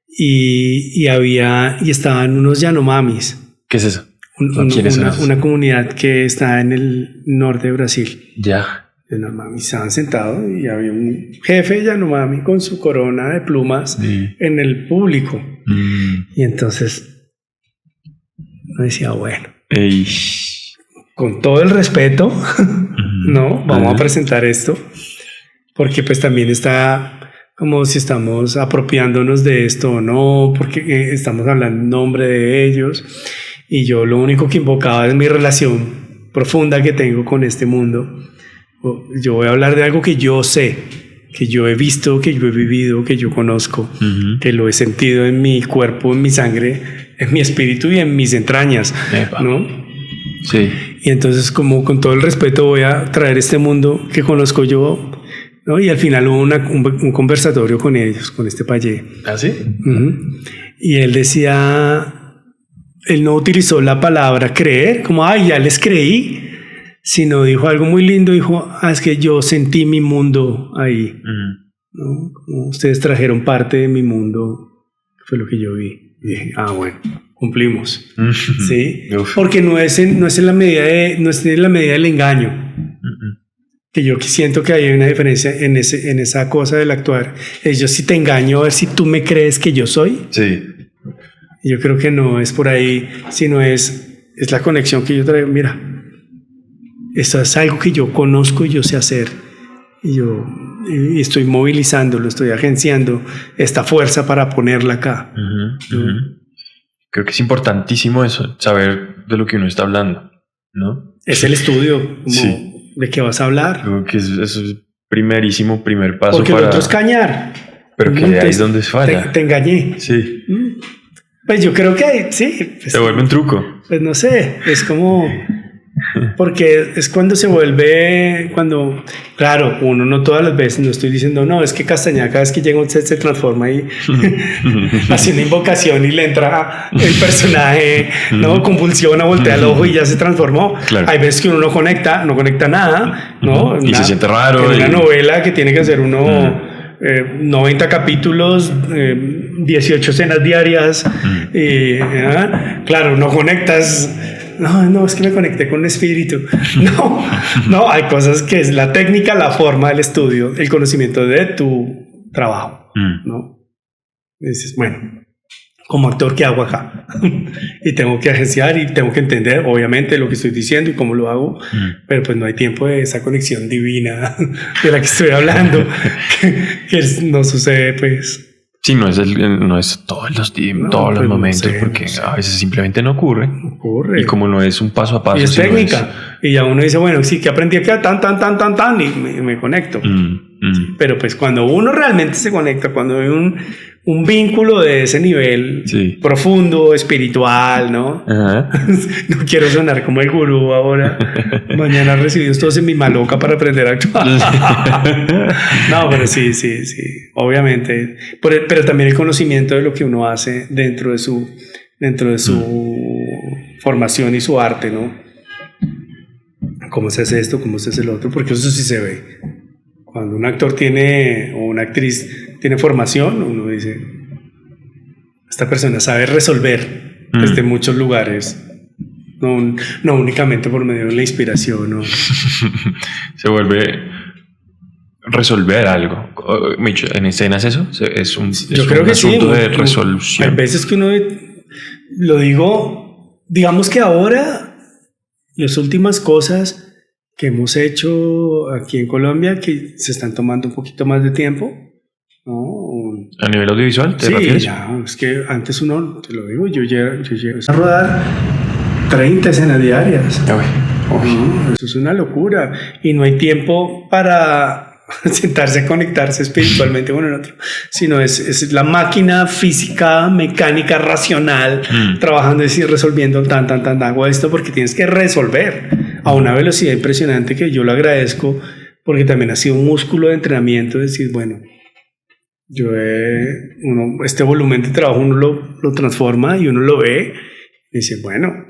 y estaban unos Yanomamis.
¿Qué es eso?
Una comunidad que está en el norte de Brasil.
Ya.
Yanomami estaban sentados y había un jefe Yanomami con su corona de plumas en el público. Y entonces me decía, bueno, con todo el respeto, no, vamos a presentar esto, porque pues también está como si estamos apropiándonos de esto o no, porque estamos hablando en nombre de ellos, y yo lo único que invocaba es mi relación profunda que tengo con este mundo. Yo voy a hablar de algo que yo sé, que yo he visto, que yo he vivido, que yo conozco, que lo he sentido en mi cuerpo, en mi sangre, en mi espíritu y en mis entrañas, ¿no?
Sí.
Y entonces, como con todo el respeto, voy a traer este mundo que conozco yo, ¿no? Y al final hubo un conversatorio con ellos, con este payé.
¿Ah, sí?
Y él decía, él no utilizó la palabra creer, como, ay, ya les creí, sino dijo algo muy lindo, dijo, es que yo sentí mi mundo ahí, ¿no? Como ustedes trajeron parte de mi mundo, fue lo que yo vi. Y dije, bueno, cumplimos, ¿sí? Porque no es en la medida del engaño, que yo siento que hay una diferencia en esa cosa del actuar. Yo si te engaño a ver si tú me crees que yo soy.
Sí.
Yo creo que no es por ahí, sino es la conexión que yo traigo. Mira, esto es algo que yo conozco y yo sé hacer. Y estoy movilizándolo, estoy agenciando esta fuerza para ponerla acá.
Creo que es importantísimo eso, saber de lo que uno está hablando, ¿no?
Es el estudio, como de qué vas a hablar.
Creo que eso es primer paso.
Porque el otro es cañar.
Pero que ahí es donde falla.
Te engañé.
Sí.
Pues yo creo que sí. Pues,
se vuelve un truco.
Pues no sé, es como... Porque es cuando se vuelve, claro, uno no todas las veces, no estoy diciendo, no, es que Castañeda cada vez que llega usted se transforma y hace una invocación y le entra el personaje, no convulsiona, voltea el ojo y ya se transformó. Claro. Hay veces que uno no conecta nada, ¿no?
Y se siente raro.
En una novela que tiene que hacer uno 90 capítulos, 18 escenas diarias, claro, no conectas. No, es que me conecté con un espíritu. No, hay cosas que es la técnica, la forma del estudio, el conocimiento de tu trabajo, ¿no? Y dices, bueno, como actor, ¿qué hago acá? Y tengo que agenciar y tengo que entender, obviamente, lo que estoy diciendo y cómo lo hago, pero pues no hay tiempo de esa conexión divina de la que estoy hablando, que no sucede, pues.
Sí, no es todos los momentos, porque a veces simplemente no ocurre.
Ocurre.
Y como no es un paso a paso.
Y es técnica. Y ya uno dice, bueno, sí, que aprendí acá, tan, y me conecto. Sí, pero pues cuando uno realmente se conecta, cuando hay un vínculo de ese nivel profundo, espiritual, ¿no? Ajá. No quiero sonar como el gurú ahora. Mañana recibidos todos en mi maloca para aprender a actuar. No, pero sí. Obviamente. Pero también el conocimiento de lo que uno hace dentro de su formación y su arte, ¿no? ¿Cómo se hace esto? ¿Cómo se hace el otro? Porque eso sí se ve. Cuando un actor o una actriz tiene formación, uno dice, esta persona sabe resolver desde muchos lugares, no únicamente por medio de la inspiración, ¿no?
Se vuelve resolver algo. Micho, ¿en escenas eso? Es un asunto de resolución.
Hay veces que uno, lo digo, digamos que ahora, las últimas cosas que hemos hecho aquí en Colombia, que se están tomando un poquito más de tiempo, ¿no?
¿A nivel audiovisual te refieres?
Sí, ya, es que antes uno, te lo digo, yo llego a rodar 30 escenas diarias. Eso es una locura, y no hay tiempo para sentarse a conectarse espiritualmente con el otro, sino es la máquina física, mecánica, racional, trabajando y resolviendo hago esto porque tienes que resolver a una velocidad impresionante, que yo lo agradezco porque también ha sido un músculo de entrenamiento, decir, bueno, este volumen de trabajo uno lo transforma y uno lo ve y dice, bueno,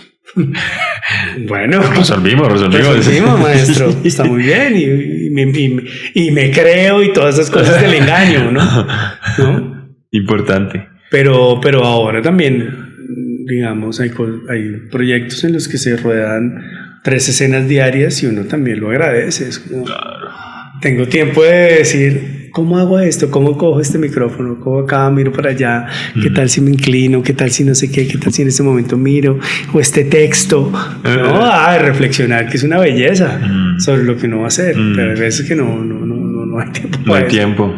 resolvimos, maestro, está muy bien, y me creo, y todas esas cosas del engaño, ¿no?
Importante.
Pero ahora también, digamos, hay proyectos en los que se ruedan 3 escenas diarias y uno también lo agradece. Es como, claro. Tengo tiempo de decir, ¿cómo hago esto? ¿Cómo cojo este micrófono? ¿Cómo acá miro para allá? ¿Qué tal si me inclino? ¿Qué tal si no sé qué? ¿Qué tal si en este momento miro? O este texto. No, reflexionar, que es una belleza sobre lo que uno va a hacer. Pero hay veces que no hay tiempo.
No hay tiempo.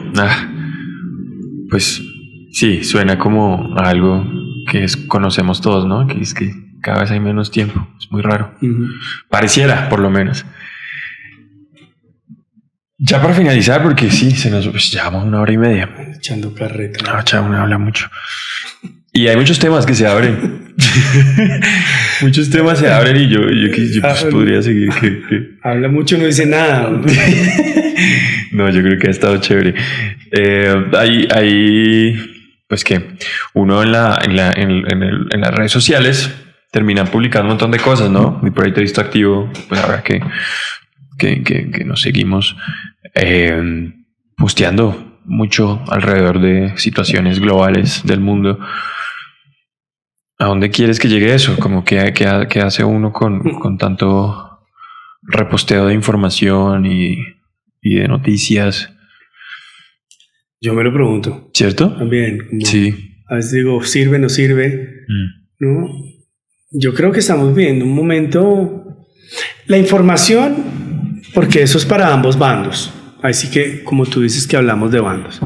Pues sí, suena como algo que conocemos todos, ¿no? Que es que cada vez hay menos tiempo. Es muy raro. Pareciera, por lo menos. Ya para finalizar, porque sí, llevamos 1 hora y media.
Echando carreta.
No, chavo, no habla mucho. Y hay muchos temas que se abren. Muchos temas se abren y yo pues podría seguir.
Habla mucho, no dice nada.
No, yo creo que ha estado chévere. Hay pues que uno en las redes sociales termina publicando un montón de cosas, ¿no? Y por ahí te he visto activo, pues ahora que nos seguimos posteando mucho alrededor de situaciones globales del mundo. ¿A dónde quieres que llegue eso? Como que hace uno con tanto reposteo de información y de noticias.
Yo me lo pregunto.
¿Cierto?
También.
Sí.
A veces digo, ¿sirve, no sirve? ¿No? Yo creo que estamos viviendo un momento... La información, porque eso es para ambos bandos. Así que, como tú dices, que hablamos de bandos.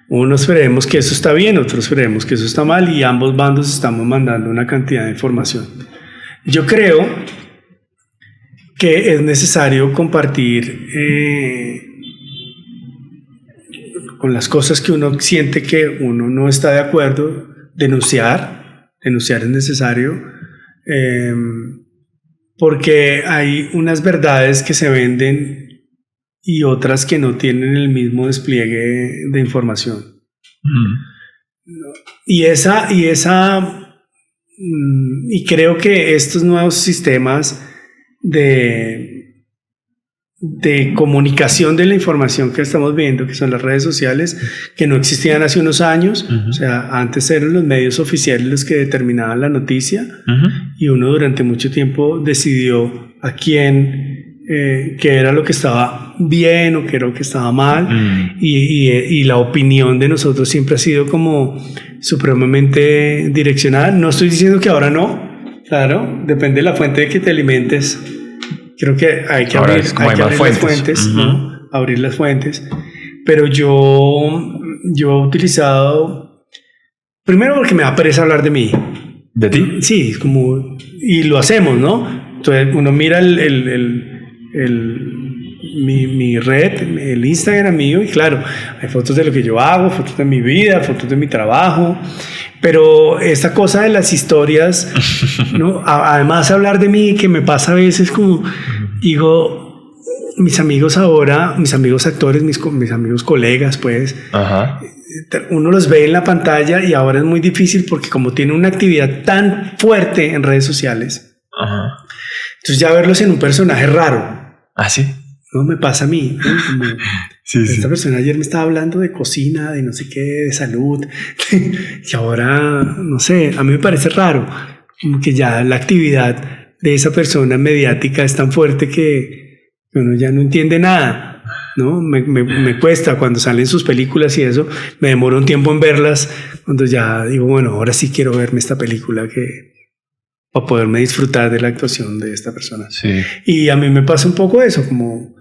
Unos creemos que eso está bien, otros creemos que eso está mal, y ambos bandos estamos mandando una cantidad de información. Yo creo que es necesario compartir con las cosas que uno siente que uno no está de acuerdo, denunciar es necesario, porque hay unas verdades que se venden y otras que no tienen el mismo despliegue de información. Y creo que estos nuevos sistemas de comunicación de la información que estamos viendo, que son las redes sociales, que no existían hace unos años. O sea, antes eran los medios oficiales los que determinaban la noticia, y uno durante mucho tiempo decidió a quién, qué era lo que estaba bien o creo que estaba mal, y la opinión de nosotros siempre ha sido como supremamente direccionada. No estoy diciendo que ahora no, claro, depende de la fuente de que te alimentes. Creo que hay que abrir las fuentes, ¿no? Abrir las fuentes. Pero yo he utilizado, primero porque me da pereza hablar de mí.
¿De ti?
Sí, como, y lo hacemos, ¿no? Entonces uno mira mi red, el Instagram mío, y claro, hay fotos de lo que yo hago, fotos de mi vida, fotos de mi trabajo, pero esta cosa de las historias, ¿no? Además hablar de mí, que me pasa a veces como, digo, mis amigos ahora, mis amigos actores, mis amigos colegas, pues,
Ajá.
Uno los ve en la pantalla y ahora es muy difícil porque como tiene una actividad tan fuerte en redes sociales,
Ajá.
entonces ya verlos en un personaje raro.
¿Ah, sí?
No me pasa a mí, ¿no? Como, esta
Sí.
persona ayer me estaba hablando de cocina, de no sé qué, de salud, y ahora, no sé, a mí me parece raro, como que ya la actividad de esa persona mediática es tan fuerte que uno ya no entiende nada, ¿no? Me cuesta cuando salen sus películas y eso, me demoro un tiempo en verlas, cuando ya digo, bueno, ahora sí quiero verme esta película para poderme disfrutar de la actuación de esta persona.
Sí.
Y a mí me pasa un poco eso, como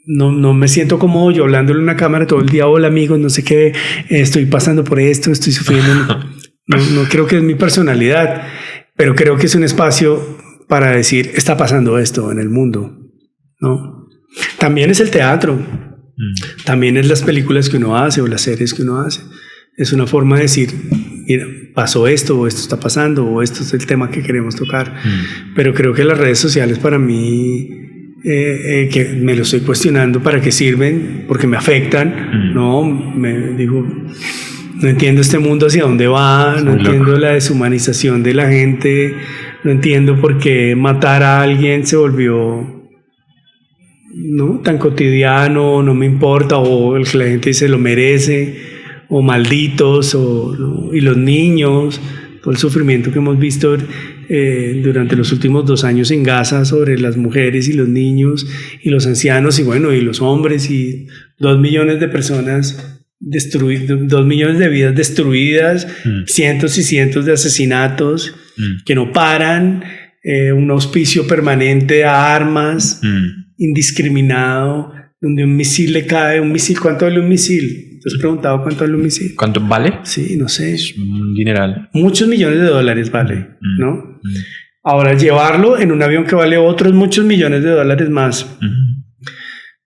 no me siento cómodo yo hablándole a una cámara todo el día, hola amigos, no sé qué, estoy pasando por esto, estoy sufriendo. No creo que es mi personalidad, pero creo que es un espacio para decir, está pasando esto en el mundo, ¿no? También es el teatro, también es las películas que uno hace o las series que uno hace. Es una forma de decir, mira, pasó esto o esto está pasando o esto es el tema que queremos tocar. Pero creo que las redes sociales para mí, que me lo estoy cuestionando para qué sirven, porque me afectan, ¿no? Me digo, no entiendo este mundo hacia dónde va, no entiendo la deshumanización de la gente, no entiendo por qué matar a alguien se volvió, ¿no?, tan cotidiano, no me importa, o el que la gente se lo merece, o malditos, ¿no? Y los niños, todo el sufrimiento que hemos visto durante los últimos 2 años en Gaza sobre las mujeres y los niños y los ancianos y bueno, y los hombres, y 2 millones de personas destruidas, 2 millones de vidas destruidas, cientos y cientos de asesinatos que no paran, un auspicio permanente a armas, indiscriminado, donde un misil le cae, ¿cuánto vale un misil? ¿Te has preguntado cuánto vale un misil?
¿Cuánto vale?
Sí, no sé.
Es un dineral.
Muchos millones de dólares vale, ¿no? Ahora, llevarlo en un avión que vale otros muchos millones de dólares más,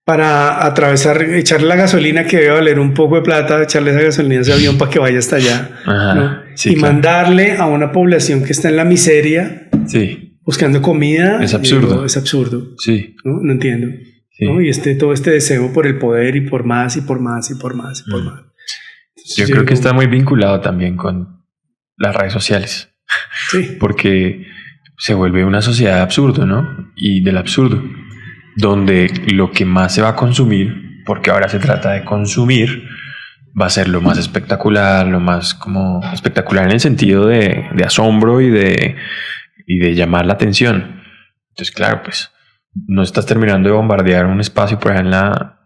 para atravesar, echarle la gasolina que debe valer un poco de plata, echarle esa gasolina a ese avión para que vaya hasta allá, ¿no? Sí, y claro, mandarle a una población que está en la miseria,
sí, buscando
comida.
Es absurdo.
Digo, es absurdo.
Sí.
No entiendo. Sí. ¿No? Y todo este deseo por el poder y por más y por más y por más y por más. Entonces,
yo creo que está muy vinculado también con las redes sociales.
Sí.
Porque se vuelve una sociedad de absurdo, ¿no? Y del absurdo, donde lo que más se va a consumir, porque ahora se trata de consumir, va a ser lo más espectacular, lo más como espectacular en el sentido de asombro y de llamar la atención. Entonces, claro, pues no estás terminando de bombardear un espacio por allá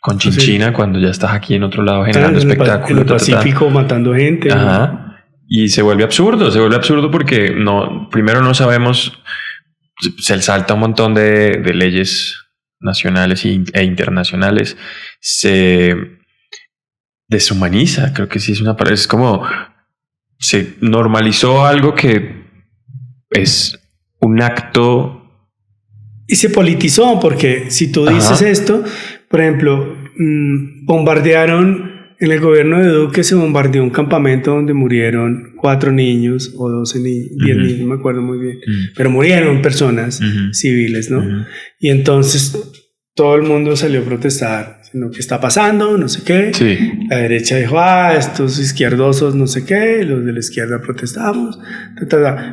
con Chinchina, sí, cuando ya estás aquí en otro lado generando espectáculo.
En el Pacífico matando gente.
Ajá. ¿No? Y se vuelve absurdo porque primero no sabemos, se salta un montón de leyes nacionales e internacionales, se deshumaniza, creo que sí es una palabra, es como se normalizó algo que es un acto.
Y se politizó, porque si tú dices esto, por ejemplo, bombardearon, en el gobierno de Duque se bombardeó un campamento donde murieron 4 niños o 12 niños, 10 niños, no me acuerdo muy bien, pero murieron personas civiles, ¿no? Y entonces todo el mundo salió a protestar, lo que está pasando, no sé qué. Sí. La derecha dijo, estos izquierdosos, no sé qué, los de la izquierda protestamos,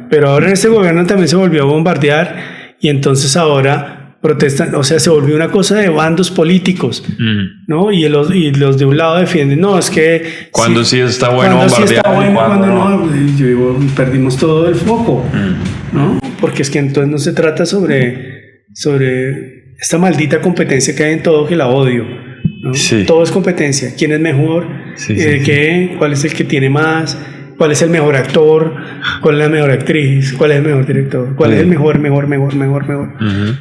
pero ahora en este gobierno también se volvió a bombardear. Y entonces ahora protestan, o sea, se volvió una cosa de bandos políticos, ¿no? Y los de un lado defienden, no, es que...
Cuando sí está bueno bombardear.
Sí está bueno, cuando no. Yo digo, perdimos todo el foco, ¿no? Porque es que entonces no se trata sobre esta maldita competencia que hay en todo, que la odio, ¿no? Sí. Todo es competencia. ¿Quién es mejor? ¿Qué? ¿Cuál es el que tiene más? ¿Cuál es el mejor actor? ¿Cuál es la mejor actriz? ¿Cuál es el mejor director? ¿Cuál es el mejor?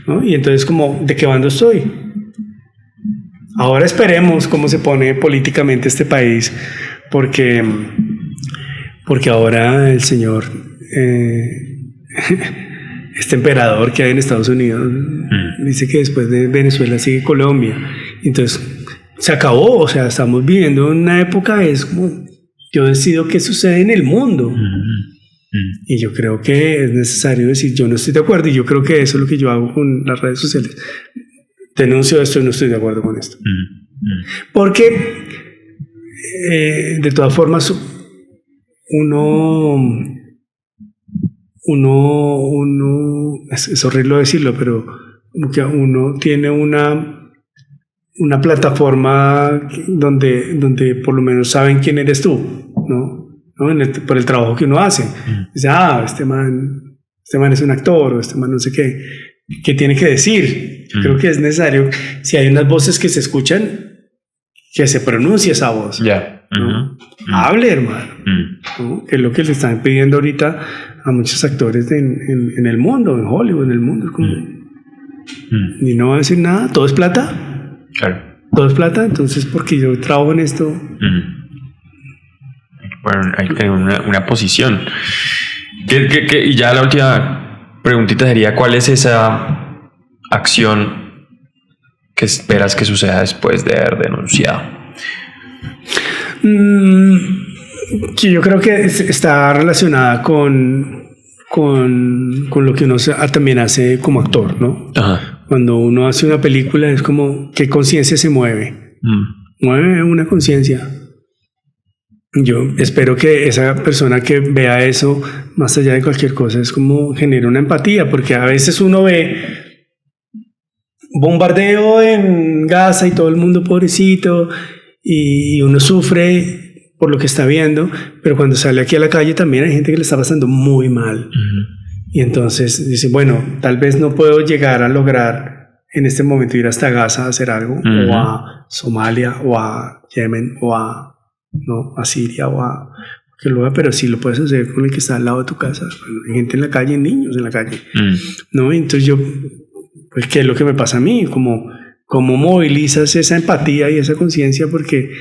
¿No? Y entonces, como, ¿de qué bando estoy? Ahora esperemos cómo se pone políticamente este país, porque ahora el señor, este emperador que hay en Estados Unidos, dice que después de Venezuela sigue Colombia. Entonces, se acabó, o sea, estamos viviendo una época, es como, yo decido qué sucede en el mundo. Y yo creo que es necesario decir, yo no estoy de acuerdo, y yo creo que eso es lo que yo hago con las redes sociales. Denuncio esto y no estoy de acuerdo con esto. Porque, de todas formas, uno es horrible decirlo, pero que uno tiene una plataforma donde por lo menos saben quién eres tú, ¿no? Por el trabajo que uno hace. Dice, este man es un actor, o este man no sé qué tiene que decir. Yo creo que es necesario, si hay unas voces que se escuchan, que se pronuncie esa voz. ¿No? Hable, hermano. ¿No? Que es lo que le están pidiendo ahorita a muchos actores en el mundo, en Hollywood, en el mundo. Y no va a decir nada, todo es plata.
Claro.
Todo es plata, entonces porque yo trabajo en esto.
Bueno, hay que tener una posición. Y ya la última preguntita sería, ¿cuál es esa acción que esperas que suceda después de haber denunciado?
Que yo creo que está relacionada con lo que uno también hace como actor, ¿no? Ajá. Cuando uno hace una película es como, ¿qué conciencia se mueve? Mueve una conciencia. Yo espero que esa persona que vea eso, más allá de cualquier cosa, es como genera una empatía, porque a veces uno ve bombardeo en Gaza y todo el mundo pobrecito, y uno sufre por lo que está viendo, pero cuando sale aquí a la calle también hay gente que le está pasando muy mal. Y entonces dice, bueno, tal vez no puedo llegar a lograr en este momento ir hasta Gaza a hacer algo, o a Somalia, o a Yemen, o a Siria, pero sí lo puedes hacer con el que está al lado de tu casa. Hay gente en la calle, niños en la calle. ¿No? Entonces yo, pues, ¿qué es lo que me pasa a mí? ¿Cómo movilizas esa empatía y esa conciencia? Porque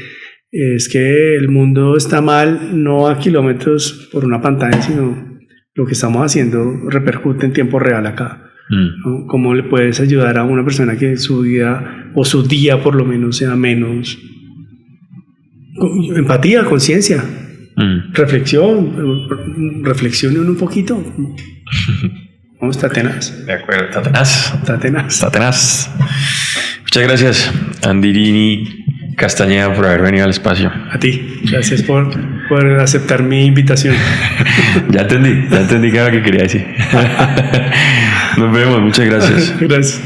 es que el mundo está mal, no a kilómetros por una pantalla, sino lo que estamos haciendo repercute en tiempo real acá. ¿No? ¿Cómo le puedes ayudar a una persona que su vida o su día por lo menos sea menos? Empatía, conciencia, reflexione un poquito. Vamos, está tenaz.
De acuerdo, está tenaz. Muchas gracias, Andirini Castañeda, por haber venido al espacio.
A ti, gracias por aceptar mi invitación.
Ya entendí qué era lo que quería decir. Nos vemos, muchas gracias.
Gracias.